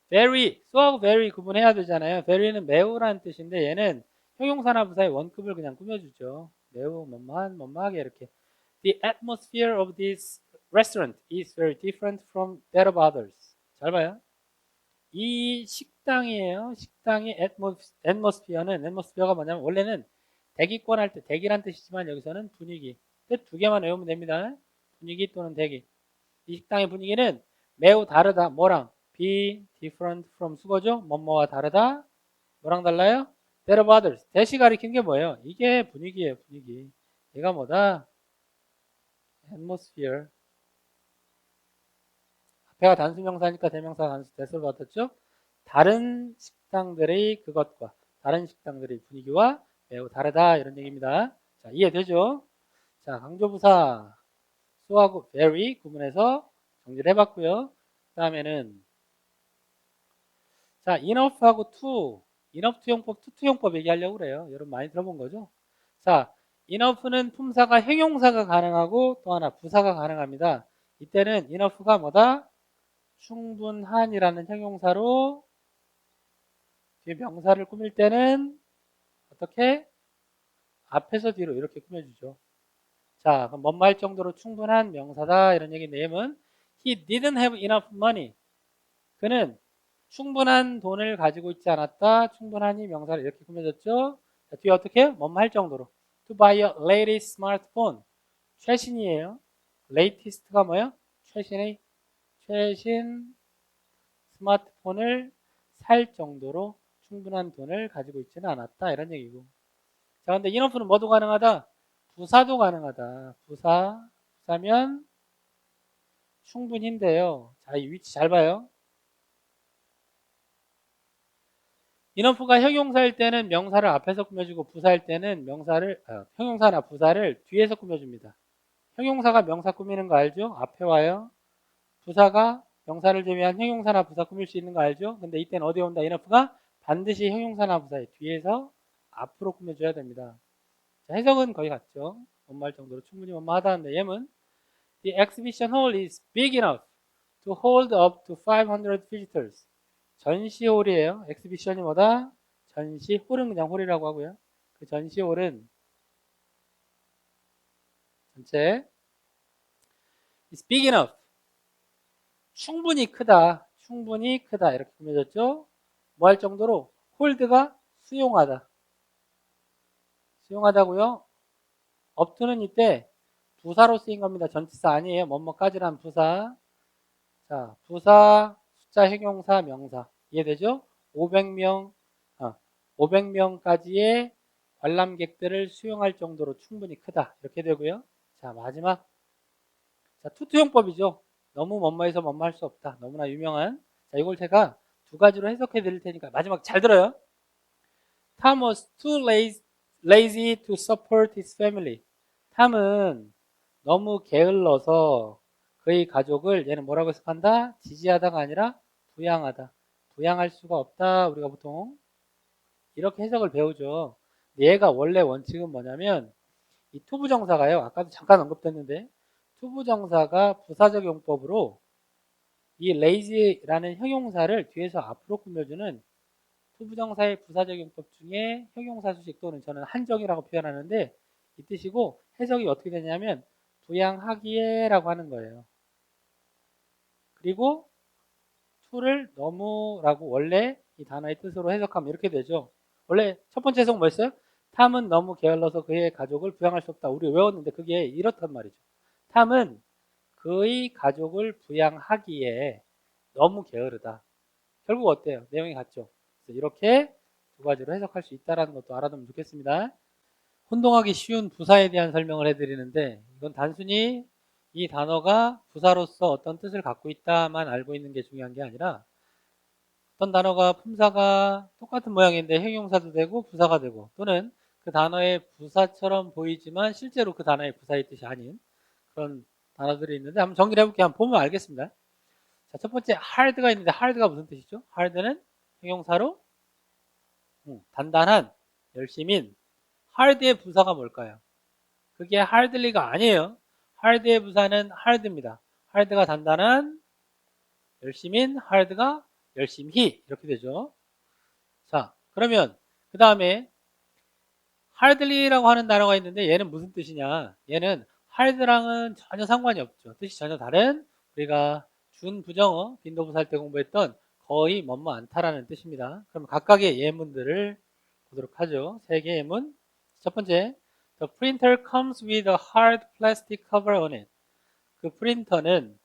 very, so하고 very 구분해야 되잖아요. very는 매우라는 뜻인데 얘는 형용사나 부사의 원급을 그냥 꾸며주죠. 매우 뭐뭐한 뭐뭐하게 이렇게. The atmosphere of this restaurant is very different from that of others. 잘 봐요. 이 식당이에요. 식당의 atmosphere가 뭐냐면 원래는 대기권 할 때 대기란 뜻이지만 여기서는 분위기. 뜻 두 개만 외우면 됩니다. 분위기 또는 대기. 이 식당의 분위기는 매우 다르다. 뭐랑? be different from 수거죠. 뭐뭐와 다르다. 뭐랑 달라요? that of others. 대시 가리키는 게 뭐예요? 이게 분위기예요. 분위기. 얘가 뭐다? atmosphere. 앞에가 단수명사니까 대명사 단수 대수를 받았죠. 다른 식당들의 그것과 다른 식당들의 분위기와 매우 다르다 이런 얘기입니다. 자, 이해되죠? 자, 강조부사 so하고 very 구분해서 정리를 해봤고요. 그 다음에는 자, enough하고 to, enough to 용법, to 용법 얘기하려고 그래요. 여러분 많이 들어본 거죠? 자, enough는 품사가 형용사가 가능하고 또 하나 부사가 가능합니다. 이때는 enough가 뭐다? 충분한이라는 형용사로 뒤에 명사를 꾸밀 때는 어떻게? 앞에서 뒤로 이렇게 꾸며주죠. 자, 그럼 뭐뭐 할 정도로 충분한 명사다 이런 얘기 내용은 He didn't have enough money. 그는 충분한 돈을 가지고 있지 않았다. 충분한이 명사를 이렇게 꾸며줬죠. 자, 뒤에 어떻게? 뭐뭐 할 정도로 To buy a latest smartphone. 최신이에요. latest가 뭐예요? 최신 스마트폰을 살 정도로 충분한 돈을 가지고 있지는 않았다. 이런 얘기고. 자, 근데 enough는 뭐도 가능하다? 부사도 가능하다. 부사면 충분인데요. 자, 이 위치 잘 봐요. enough가 형용사일 때는 명사를 앞에서 꾸며주고 부사일 때는 형용사나 부사를 뒤에서 꾸며줍니다. 형용사가 명사 꾸미는 거 알죠? 앞에 와요. 부사가 명사를 제외한 형용사나 부사 꾸밀 수 있는 거 알죠? 근데 이때는 어디에 온다? enough가 반드시 형용사나 부사의 뒤에서 앞으로 꾸며줘야 됩니다. 자, 해석은 거의 같죠. 뭐뭐할 정도로 충분히 뭐뭐하다는데 예문 The exhibition hall is big enough to hold up to 500 visitors. 전시홀이에요. 엑스비션이 뭐다? 전시홀은 그냥 홀이라고 하고요. 그 전시홀은 전체 is big enough. 충분히 크다. 충분히 크다. 이렇게 꾸며졌죠. 뭐 할 정도로 홀드가 수용하다. 수용하다고요. 업투는 이때 부사로 쓰인 겁니다. 전치사 아니에요. 뭐뭐까지란 부사. 자, 부사, 숫자, 형용사, 명사. 이해되죠? 500명까지의 관람객들을 수용할 정도로 충분히 크다. 이렇게 되고요. 자, 마지막. 자, 투투용법이죠. 너무 뭐뭐해서 뭐뭐 할 수 없다. 너무나 유명한. 자, 이걸 제가 두 가지로 해석해 드릴 테니까 마지막 잘 들어요. Tom was too lazy to support his family. 탐은 너무 게을러서 그의 가족을 얘는 뭐라고 해석한다? 지지하다가 아니라 부양하다. 부양할 수가 없다. 우리가 보통 이렇게 해석을 배우죠. 얘가 원래 원칙은 뭐냐면 이 투부정사가요. 아까도 잠깐 언급됐는데 투부정사가 부사적 용법으로 이 lazy라는 형용사를 뒤에서 앞으로 꾸며주는 투부정사의 부사적용법 중에 형용사 수식 또는 저는 한정이라고 표현하는데 이 뜻이고 해석이 어떻게 되냐면 부양하기에라고 하는 거예요. 그리고 to를 너무라고 원래 이 단어의 뜻으로 해석하면 이렇게 되죠. 원래 첫 번째 해석 뭐였어요? 탐은 너무 게을러서 그의 가족을 부양할 수 없다. 우리 외웠는데 그게 이렇단 말이죠. 탐은 그의 가족을 부양하기에 너무 게으르다. 결국 어때요? 내용이 같죠. 그래서 이렇게 두 가지로 해석할 수 있다는 것도 알아두면 좋겠습니다. 혼동하기 쉬운 부사에 대한 설명을 해드리는데 이건 단순히 이 단어가 부사로서 어떤 뜻을 갖고 있다만 알고 있는 게 중요한 게 아니라 어떤 단어가 품사가 똑같은 모양인데 형용사도 되고 부사가 되고 또는 그 단어의 부사처럼 보이지만 실제로 그 단어의 부사의 뜻이 아닌 그런 단어들이 있는데 한번 정리를 해볼게요. 한번 보면 알겠습니다. 자, 첫 번째 hard가 있는데 hard가 무슨 뜻이죠? hard는 형용사로 단단한, 열심인. hard의 부사가 뭘까요? 그게 hardly가 아니에요. hard의 부사는 hard입니다. hard가 단단한, 열심인, hard가 열심히 이렇게 되죠. 자, 그러면 그 다음에 hardly라고 하는 단어가 있는데 얘는 무슨 뜻이냐? 얘는 hard랑은 전혀 상관이 없죠. 뜻이 전혀 다른 우리가 준부정어 빈도부사 할 때 공부했던 거의 뭐뭐 않다라는 뜻입니다. 그럼 각각의 예문들을 보도록 하죠. 세 개의 예문. 첫 번째, The printer comes with a hard plastic cover on it. 그 프린터는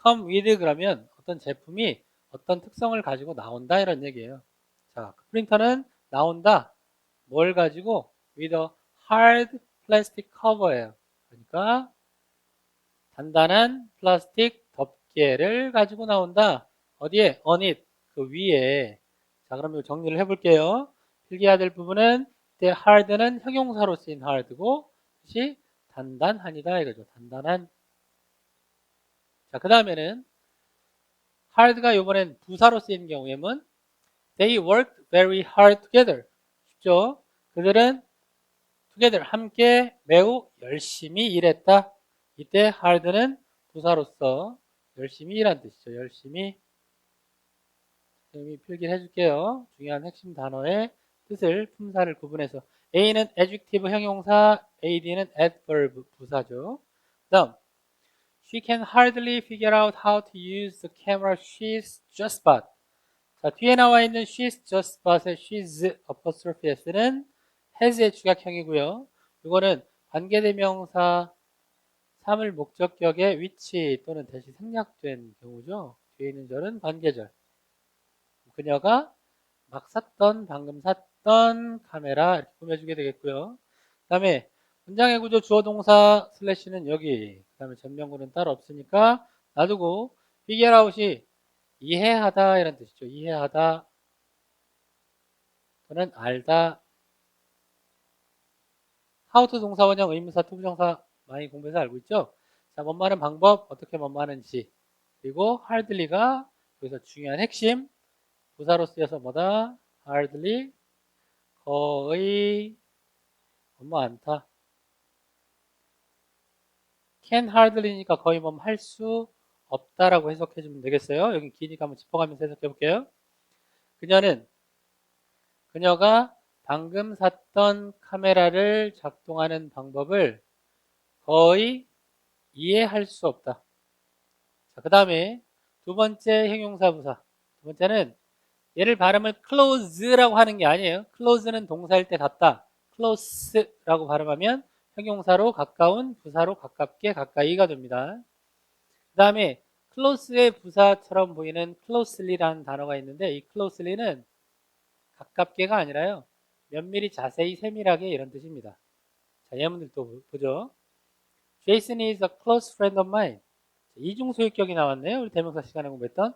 come with 그러면 어떤 제품이 어떤 특성을 가지고 나온다 이런 얘기예요. 자, 그 프린터는 나온다. 뭘 가지고? with a hard plastic cover예요. 그러니까 단단한 플라스틱 덮개를 가지고 나온다. 어디에? on it. 그 위에. 자, 그럼 이거 정리를 해볼게요. 필기해야 될 부분은 이때 hard는 형용사로 쓰인 hard고 뜻이 단단한이다 이거죠. 단단한. 자, 그 다음에는 hard가 이번엔 부사로 쓰인 경우에는 they worked very hard together. 쉽죠? 그들은 together 함께 매우 열심히 일했다. 이때 hard는 부사로서 열심히 일한 뜻이죠. 열심히. 선생님이 필기를 해줄게요. 중요한 핵심 단어의 뜻을 품사를 구분해서 A는 adjective 형용사, AD는 adverb 부사죠. 그 다음 She can hardly figure out how to use the camera she's just bought. 자, 뒤에 나와 있는 she's just bought의 she's apostrophe s는 has의 주격형이고요. 이거는 관계대명사 사물 목적격의 위치 또는 대시 생략된 경우죠. 뒤에 있는 절은 관계절. 그녀가 막 샀던, 방금 샀던 카메라 이렇게 꾸며주게 되겠고요. 그 다음에 문장의 구조 주어 동사 슬래시는 여기, 그 다음에 전명구는 따로 없으니까 놔두고 figure out이 이해하다 이런 뜻이죠. 이해하다 또는 알다. how to 동사 원형 의문사 투부정사 많이 공부해서 알고 있죠. 자, 뭔말은 방법, 어떻게 뭔말은지. 그리고 hardly가 여기서 중요한 핵심 부사로 쓰여서 뭐다? hardly 거의 뭐뭐 않다. can hardly니까 거의 뭐 할 수 없다라고 해석해 주면 되겠어요. 여기 기니까 한번 짚어가면서 해석해 볼게요. 그녀가 방금 샀던 카메라를 작동하는 방법을 거의 이해할 수 없다. 자, 그 다음에 두 번째 형용사 부사. 두 번째는 얘를 발음을 close라고 하는 게 아니에요. close는 동사일 때 닿다. close라고 발음하면 형용사로 가까운, 부사로 가깝게, 가까이가 됩니다. 그 다음에 close의 부사처럼 보이는 closely라는 단어가 있는데 이 closely는 가깝게가 아니라요. 면밀히, 자세히, 세밀하게 이런 뜻입니다. 자, 예문들 또 보죠. Jason is a close friend of mine. 이중소유격이 나왔네요. 우리 대명사 시간에 공부했던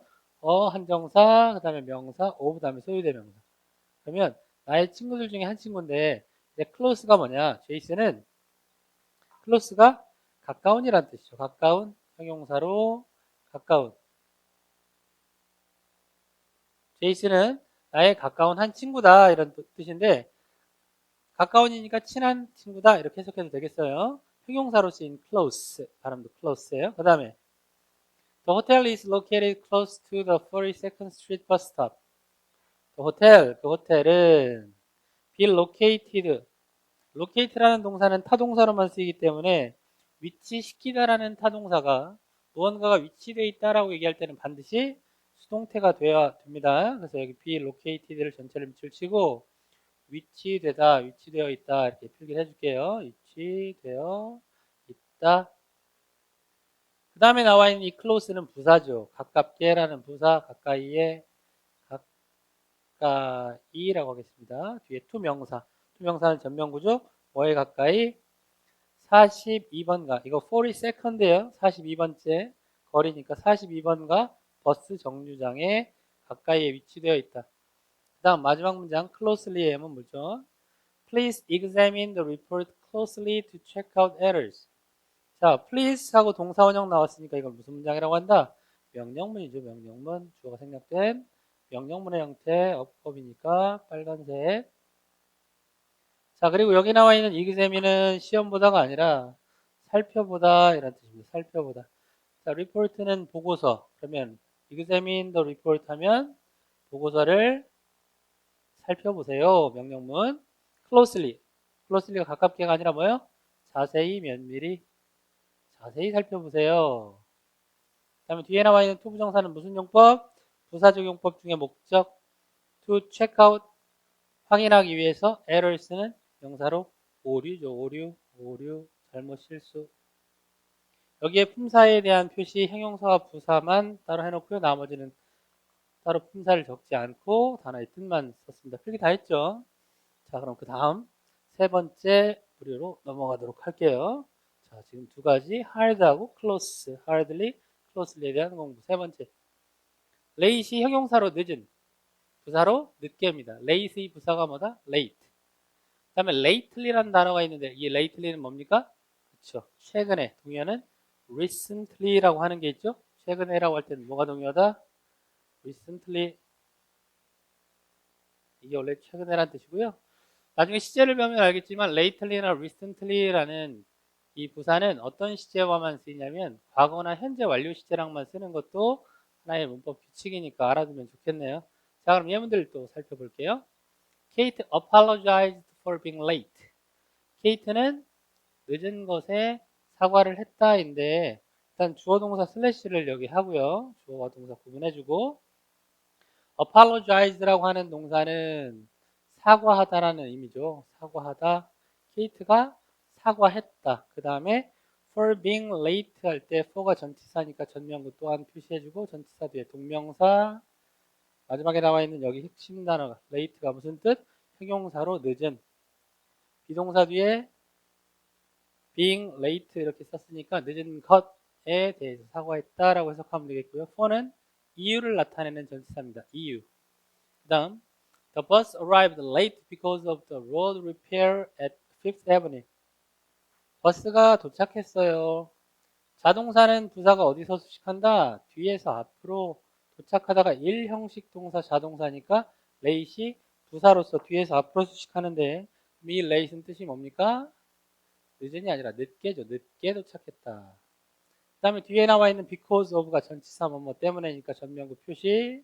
한정사, 그 다음에 명사, of 다음에 소유대명사. 그러면 나의 친구들 중에 한 친구인데 close가 뭐냐? 제이슨은 close가 가까운이란 뜻이죠. 가까운 형용사로 가까운. 제이슨은 나의 가까운 한 친구다 이런 뜻인데 가까운이니까 친한 친구다 이렇게 해석해도 되겠어요. 형용사로 쓰인 close 발음도 close예요. 그 다음에 The hotel is located close to the 42nd Street bus stop. 그 호텔은 be located. locate라는 동사는 타동사로만 쓰이기 때문에 위치시키다라는 타동사가 무언가가 위치되어 있다라고 얘기할 때는 반드시 수동태가 되어야 됩니다. 그래서 여기 be located를 전체를 밑줄 치고 위치되다, 위치되어 있다 이렇게 필기를 해줄게요. 위치되어 있다. 그 다음에 나와 있는 이 close는 부사죠. 가깝게라는 부사, 가까이에, 가까이라고 하겠습니다. 뒤에 투명사. 투명사는 전면구죠. 뭐에 가까이? 42번가. 이거 42nd예요. 42번째 거리니까 42번가 버스 정류장에 가까이에 위치되어 있다. 그 다음 마지막 문장 closely 하면 뭐죠? Please examine the report closely to check out errors. 자, please 하고 동사 원형 나왔으니까 이걸 무슨 문장이라고 한다? 명령문이죠. 명령문. 주어가 생략된 명령문의 형태 어법이니까 빨간색. 자, 그리고 여기 나와 있는 examine은 시험보다가 아니라 살펴보다 이런 뜻입니다. 살펴보다. 자, report는 보고서. 그러면 examine the report 하면 보고서를 살펴보세요. 명령문. closely. closely가 가깝게가 아니라 뭐예요? 자세히 면밀히. 자세히 살펴보세요. 그 다음에 뒤에 나와 있는 투부정사는 무슨 용법? 부사적 용법 중에 목적 to check out 확인하기 위해서 errors는 명사로 오류죠. 오류, 잘못 실수. 여기에 품사에 대한 표시 형용사와 부사만 따로 해놓고요. 나머지는 따로 품사를 적지 않고 단어의 뜻만 썼습니다. 필기 다 했죠? 자, 그럼 그 다음 세 번째 부류로 넘어가도록 할게요. 자, 지금 두 가지 hard하고 close, hardly, closely에 대한 공부. 세 번째, late이 형용사로 늦은, 부사로 늦게입니다. late의 부사가 뭐다? late. 그 다음에 lately라는 단어가 있는데 이 lately는 뭡니까? 그렇죠. 최근에. 동의어는 recently라고 하는 게 있죠. 최근에라고 할 때는 뭐가 동의어다? recently. 이게 원래 최근에라는 뜻이고요. 나중에 시제를 배우면 알겠지만 lately나 recently라는 이 부사는 어떤 시제와만 쓰이냐면 과거나 현재 완료 시제랑만 쓰는 것도 하나의 문법 규칙이니까 알아두면 좋겠네요. 자, 그럼 예문들 또 살펴볼게요. Kate apologized for being late. 케이트는 늦은 것에 사과를 했다인데 일단 주어 동사 슬래시를 여기 하고요. 주어와 동사 구분해주고 apologize라고 하는 동사는 사과하다라는 의미죠. 사과하다. 케이트가 사과했다. 그 다음에 for being late 할 때 for가 전치사니까 전면구 또한 표시해주고 전치사 뒤에 동명사 마지막에 나와 있는 여기 핵심 단어가 late가 무슨 뜻? 형용사로 늦은. 비동사 뒤에 being late 이렇게 썼으니까 늦은 것에 대해서 사과했다라고 해석하면 되겠고요. for는 이유를 나타내는 전치사입니다. 이유. 그 다음 The bus arrived late because of the road repair at Fifth Avenue. 버스가 도착했어요. 자동사는 부사가 어디서 수식한다? 뒤에서 앞으로 도착하다가 1형식 동사 자동사니까 late이 부사로서 뒤에서 앞으로 수식하는데 이 late는 뜻이 뭡니까? 늦은이 아니라 늦게죠. 늦게 도착했다. 그 다음에 뒤에 나와 있는 because of가 전치사 뭐뭐 때문에니까 전면구 표시.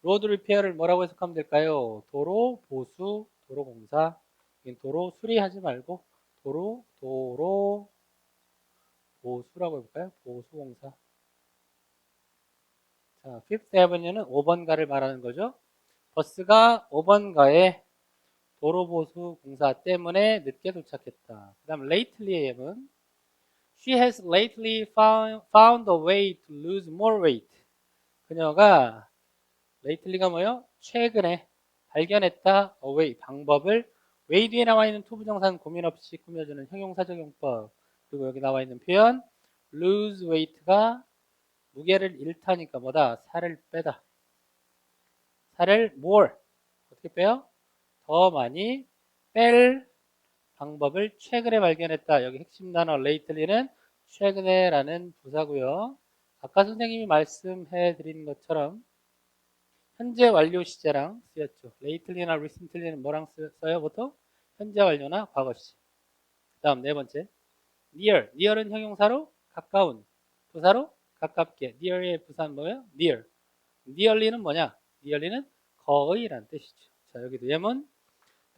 로드 리페어를 뭐라고 해석하면 될까요? 도로 보수, 도로 공사. 도로 수리하지 말고 도로 보수라고 해볼까요? 보수 공사. 자, Fifth Avenue는 5번가를 말하는 거죠. 버스가 5번가에 도로 보수 공사 때문에 늦게 도착했다. 그 다음 lately의 예문. She has lately found a way to lose more weight. 그녀가 lately가 뭐예요? 최근에 발견했다. a way, 방법을. way 뒤에 나와 있는 투부정사는 고민 없이 꾸며주는 형용사적 용법. 그리고 여기 나와 있는 표현 lose weight가 무게를 잃다니까 뭐다? 살을 빼다. 살을 more. 어떻게 빼요? 더 많이 뺄 방법을 최근에 발견했다. 여기 핵심 단어 lately는 최근에라는 부사고요. 아까 선생님이 말씀해 드린 것처럼 현재 완료 시제랑 쓰였죠. lately나 recently는 뭐랑 써요? 보통 현재 완료나 과거 시제. 그 다음 네 번째 near. near은 형용사로 가까운, 부사로 가깝게. near의 부사는 뭐예요? near. nearly는 뭐냐? nearly는 거의란 뜻이죠. 자, 여기도 예문.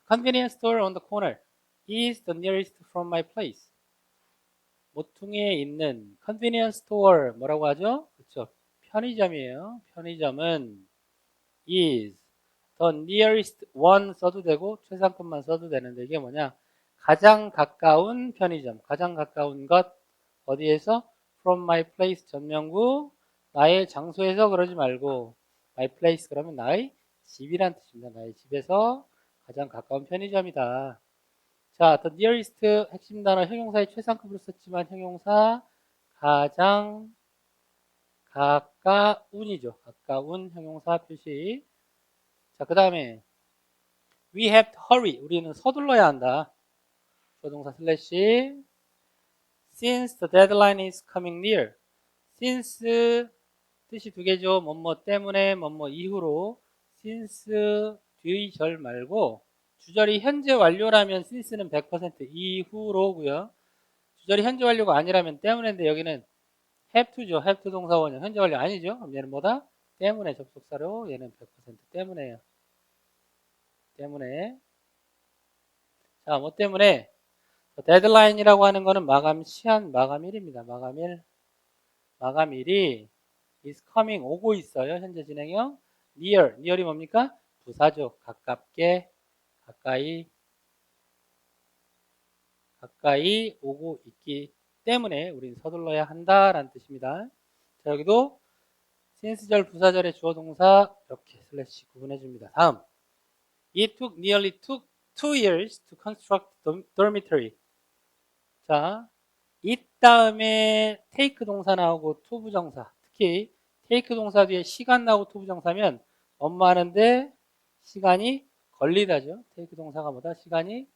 Convenience store on the corner is the nearest from my place. 모퉁이에 있는 convenience store 뭐라고 하죠? 그렇죠. 편의점이에요. 편의점은 is the nearest one 써도 되고 최상급만 써도 되는데 이게 뭐냐? 가장 가까운 편의점, 가장 가까운 것 어디에서? From my place 전명구 나의 장소에서 그러지 말고 my place 그러면 나의 집이란 뜻입니다. 나의 집에서 가장 가까운 편의점이다. 자, the nearest 핵심 단어 형용사의 최상급으로 썼지만 형용사 가장 가까운이죠. 가까운 형용사 표시. 자, 그 다음에 we have to hurry. 우리는 서둘러야 한다. 조동사 슬래시 since the deadline is coming near. since 뜻이 두 개죠. 뭐뭐 때문에 뭐뭐 이후로 since 뒤의 절 말고 주절이 현재 완료라면 since는 100% 이후로고요. 주절이 현재 완료가 아니라면 때문에인데 여기는 have to죠. have to 동사 원형. 현재 완료 아니죠. 그럼 얘는 뭐다? 때문에 접속사로 얘는 100% 때문에요. 때문에. 자, 뭐 때문에? 데드라인이라고 하는 거는 마감 시한, 마감일입니다. 마감일. 마감일이 is coming 오고 있어요. 현재 진행형. near이 뭡니까? 부사죠. 가깝게, 가까이 오고 있기 때문에 우리는 서둘러야 한다라는 뜻입니다. 자, 여기도 since절 부사절의 주어 동사 이렇게 슬래시 구분해 줍니다. 다음. It took nearly 2 years to construct dormitory. 자, it 다음에 take 동사 나오고 to 부정사. 특히 take 동사 뒤에 시간 나오고 to 부정사면 업무하는데 시간이 걸리다죠. take 동사가 뭐다? 시간이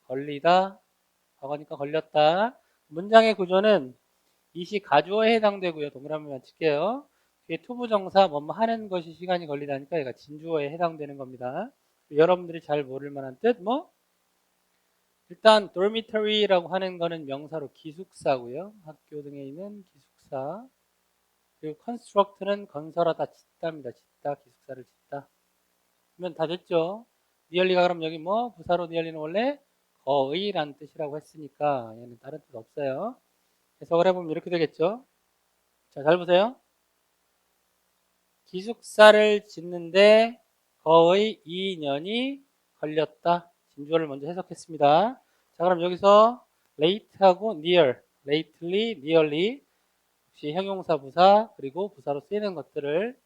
걸리다. 과거니까 걸렸다. 문장의 구조는 이시 가주어에 해당되고요. 동그라미만 칠게요. 뒤에 to 부정사 뭐뭐 하는 것이 시간이 걸리다니까 얘가 진주어에 해당되는 겁니다. 여러분들이 잘 모를 만한 뜻 뭐? 일단 dormitory라고 하는 거는 명사로 기숙사고요. 학교 등에 있는 기숙사. 그리고 construct는 건설하다, 짓다입니다. 짓다, 기숙사를 짓다. 그러면 다 됐죠? nearly가 그럼 여기 뭐? 부사로 nearly는 원래 거의란 뜻이라고 했으니까 얘는 다른 뜻 없어요. 해석을 해보면 이렇게 되겠죠? 자, 잘 보세요. 기숙사를 짓는데 거의 2년이 걸렸다. 진주어를 먼저 해석했습니다. 자, 그럼 여기서 late하고 near, lately, nearly 역시 형용사 부사 그리고 부사로 쓰이는 것들을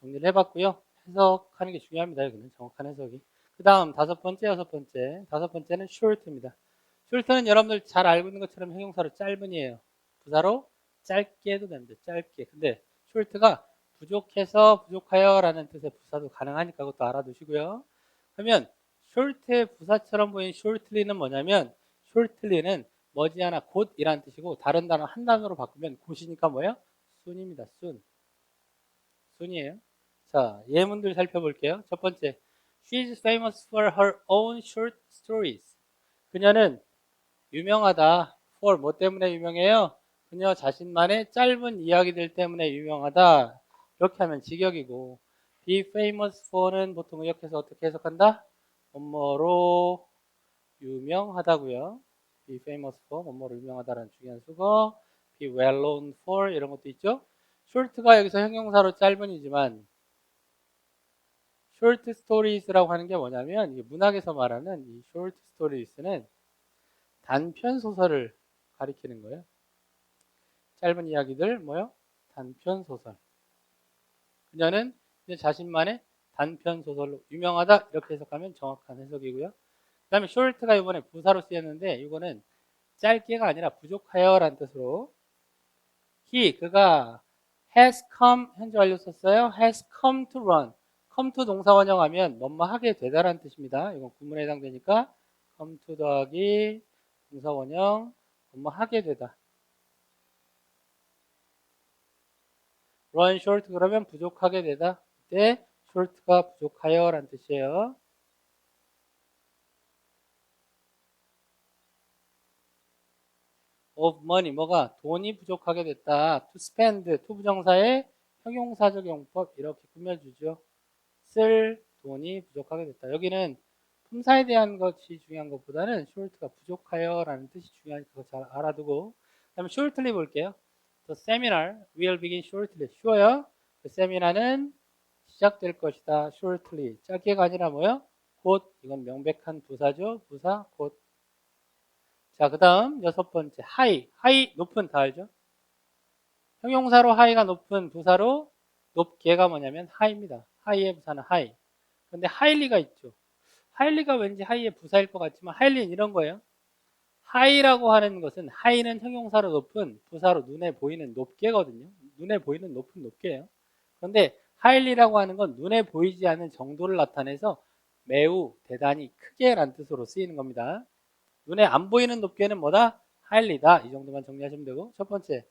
정리를 해봤고요. 해석하는 게 중요합니다. 여기는 정확한 해석이. 그 다음 다섯 번째, 여섯 번째. 다섯 번째는 short입니다. short는 여러분들 잘 알고 있는 것처럼 형용사로 짧은이에요. 부사로 짧게 해도 됩니다. 짧게. 근데 short가 부족해서 부족하여 라는 뜻의 부사도 가능하니까 그것도 알아두시고요. 그러면 short의 부사처럼 보이는 shortly는 뭐냐면 shortly는 머지않아 곧이라는 뜻이고 다른 단어 한 단어로 바꾸면 곧이니까 뭐예요? 순입니다. 순이에요. 자, 예문들 살펴볼게요. 첫 번째, She is famous for her own short stories. 그녀는 유명하다. for 뭐 때문에 유명해요? 그녀 자신만의 짧은 이야기들 때문에 유명하다. 이렇게 하면 직역이고 be famous for는 보통 의역해서 어떻게 해석한다? 뭐뭐로 유명하다고요. be famous for 뭐뭐로 유명하다라는 중요한 수거. be well known for 이런 것도 있죠. short가 여기서 형용사로 짧은이지만 short stories라고 하는 게 뭐냐면 이 문학에서 말하는 이 short stories는 단편 소설을 가리키는 거예요. 짧은 이야기들 뭐요? 단편 소설. 그녀는 자신만의 단편 소설로 유명하다 이렇게 해석하면 정확한 해석이고요. 그 다음에 short가 이번에 부사로 쓰였는데 이거는 짧게가 아니라 부족하여라는 뜻으로 그가 has come 현재 완료 썼어요. has come to run. come to 동사 원형하면 뭐뭐 하게 되다라는 뜻입니다. 이건 구문에 해당되니까 come to 더하기 동사 원형 뭐뭐 하게 되다. run short 그러면 부족하게 되다. 그때 short가 부족하여 라는 뜻이에요. of money 뭐가 돈이 부족하게 됐다. to spend to 부정사의 형용사적 용법 이렇게 꾸며주죠. 쓸 돈이 부족하게 됐다. 여기는 품사에 대한 것이 중요한 것보다는 short가 부족하여 라는 뜻이 중요하니까 그거 잘 알아두고, 그 다음에 shortly 볼게요. The seminar will begin shortly. 쉬워요. 그 세미나는 시작될 것이다. shortly. 짧게가 아니라 뭐요? 곧. 이건 명백한 부사죠. 부사 곧. 자, 그 다음 6번째 high. high 높은 다 알죠? 형용사로 high가 높은, 부사로 높게가 뭐냐면 high입니다. high의 부사는 high. 근데 highly가 있죠. highly가 왠지 high의 부사일 것 같지만 highly는 이런 거예요. high라고 하는 것은 high는 형용사로 높은, 부사로 눈에 보이는 높게거든요. 눈에 보이는 높은 높게예요. 그런데 highly라고 하는 건 눈에 보이지 않는 정도를 나타내서 매우 대단히 크게라는 뜻으로 쓰이는 겁니다. 눈에 안 보이는 높게는 뭐다? highly다. 이 정도만 정리하시면 되고, 첫 번째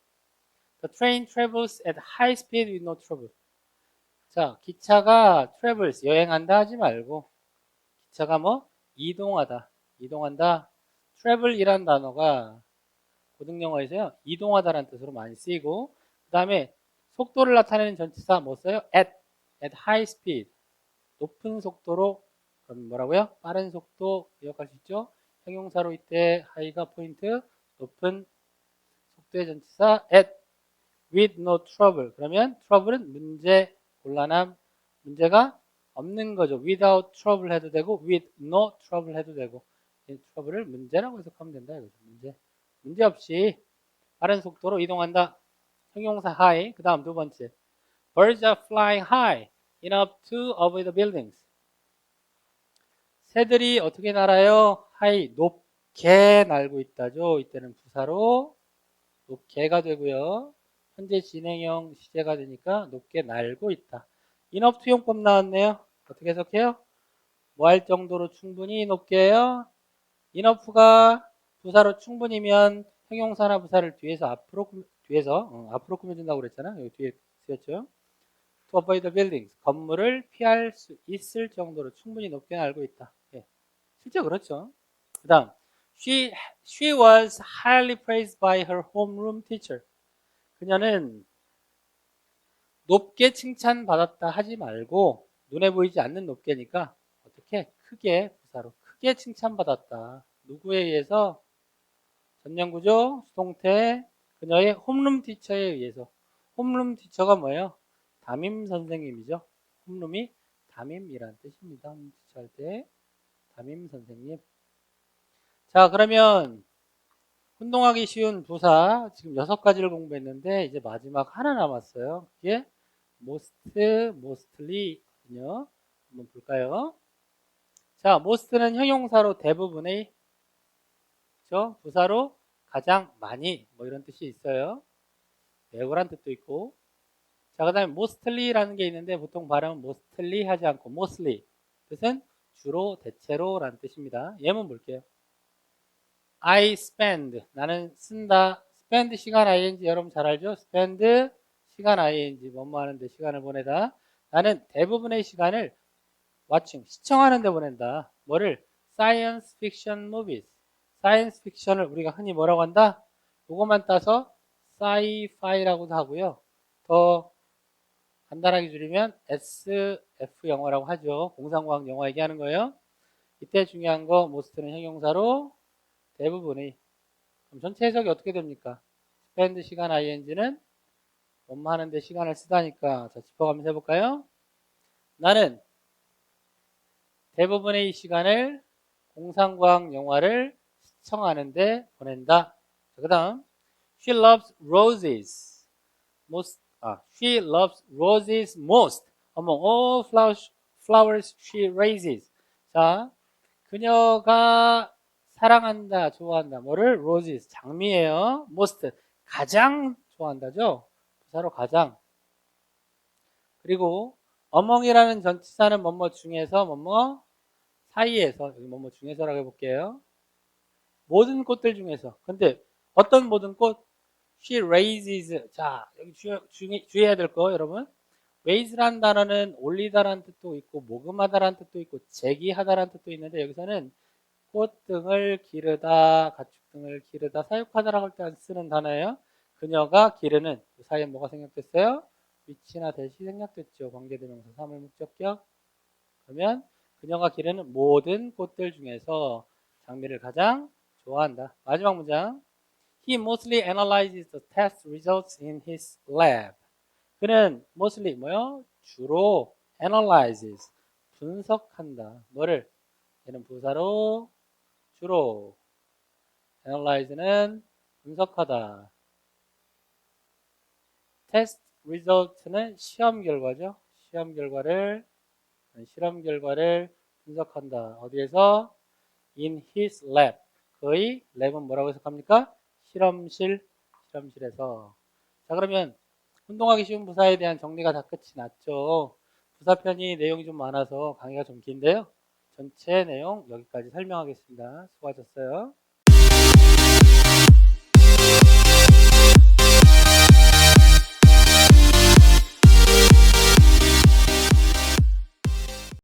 The train travels at high speed with no trouble. 자, 기차가 travels, 여행한다 하지 말고, 기차가 뭐? 이동하다, 이동한다. travel이란 단어가 고등영어에서요, 이동하다라는 뜻으로 많이 쓰이고, 그 다음에 속도를 나타내는 전치사 뭐 써요? at high speed. 높은 속도로, 그럼 뭐라고요? 빠른 속도 기억할 수 있죠? 형용사로 이때 high가 포인트, 높은 속도의 전치사 at with no trouble. 그러면 trouble은 문제, 곤란함, 문제가 없는 거죠. without trouble 해도 되고 with no trouble 해도 되고, 이 trouble을 문제라고 해석하면 된다 이거죠. 문제 없이 빠른 속도로 이동한다. 형용사 high. 그 다음 두 번째 birds are flying high enough to avoid the buildings. 새들이 어떻게 날아요? high, 높게 날고 있다죠. 이때는 부사로 높게가 되고요. 현재 진행형 시제가 되니까 높게 날고 있다. enough 투용법 나왔네요. 어떻게 해석해요? 뭐 할 정도로 충분히 높게요? enough가 부사로 충분히면 형용사나 부사를 앞으로 꾸며준다고 그랬잖아. 여기 뒤에 쓰였죠. To avoid the buildings. 건물을 피할 수 있을 정도로 충분히 높게 날고 있다. 예. 실제 그렇죠. 그 다음 She was highly praised by her homeroom teacher. 그녀는 높게 칭찬받았다 하지 말고, 눈에 보이지 않는 높게니까 어떻게? 크게, 부사로 크게 칭찬받았다. 누구에 의해서? 전명구조, 수동태, 그녀의 홈룸 티처에 의해서. 홈룸 티처가 뭐예요? 담임 선생님이죠. 홈룸이 담임이란 뜻입니다. 홈룸 티처 할 때 담임 선생님. 자, 그러면 혼동하기 쉬운 부사 지금 6가지를 공부했는데 이제 마지막 하나 남았어요. 그게 most, mostly거든요. 한번 볼까요? 자, most는 형용사로 대부분의, 그렇죠? 부사로 가장 많이, 뭐 이런 뜻이 있어요. 매우란 뜻도 있고. 자, 그 다음에 mostly라는 게 있는데 보통 발음은 mostly 하지 않고 mostly. 뜻은 주로, 대체로 라는 뜻입니다. 예문 볼게요. I spend, 나는 쓴다. spend 시간 ing, 여러분 잘 알죠? spend 시간 ing, 뭐뭐 하는데 시간을 보내다. 나는 대부분의 시간을 watching, 시청하는 데 보낸다. 뭐를? science fiction movies. science fiction을 우리가 흔히 뭐라고 한다? 요것만 따서 sci-fi라고도 하고요. 더 간단하게 줄이면 SF 영어라고 하죠. 공상과학 영어 얘기하는 거예요. 이때 중요한 거 most는 형용사로 대부분의. 그럼 전체 해석이 어떻게 됩니까? spend 시간 ing는 뭐뭐 하는데 시간을 쓰다니까. 자, 짚어가면서 해볼까요? 나는 대부분의 시간을 공상과학 영화를 시청하는데 보낸다. 그 다음 She loves roses most. She loves roses most among all flowers she raises. 자, 그녀가 사랑한다, 좋아한다. 뭐를? roses, 장미예요. most, 가장 좋아한다죠. 부사로 가장. 그리고 among이라는 전치사는 뭐뭐 중에서, 뭐뭐 사이에서, 여기 뭐뭐 중에서라고 해볼게요. 모든 꽃들 중에서. 근데 어떤 모든 꽃? She raises. 자, 여기 주의해야 될 거, 여러분. raise라는 단어는 올리다라는 뜻도 있고, 모금하다라는 뜻도 있고, 제기하다라는 뜻도 있는데, 여기서는 꽃 등을 기르다, 가축 등을 기르다, 사육하다라고 할 때 쓰는 단어예요. 그녀가 기르는, 그 사이에 뭐가 생략됐어요? 위치나 대시 생략됐죠. 관계대명사, 사물목적격. 그러면 그녀가 기르는 모든 꽃들 중에서 장미를 가장 좋아한다. 마지막 문장. He mostly analyzes the test results in his lab. 그는 mostly 뭐요? 주로 analyzes 분석한다. 뭐를? 얘는 부사로 주로 analyze는 분석하다. test result는 시험 결과죠. 시험 결과를 분석한다. 어디에서? in his lab. 그의 랩은 뭐라고 해석합니까? 실험실에서. 자, 그러면 운동하기 쉬운 부사에 대한 정리가 다 끝이 났죠. 부사편이 내용이 좀 많아서 강의가 좀 긴데요. 전체 내용 여기까지 설명하겠습니다. 수고하셨어요.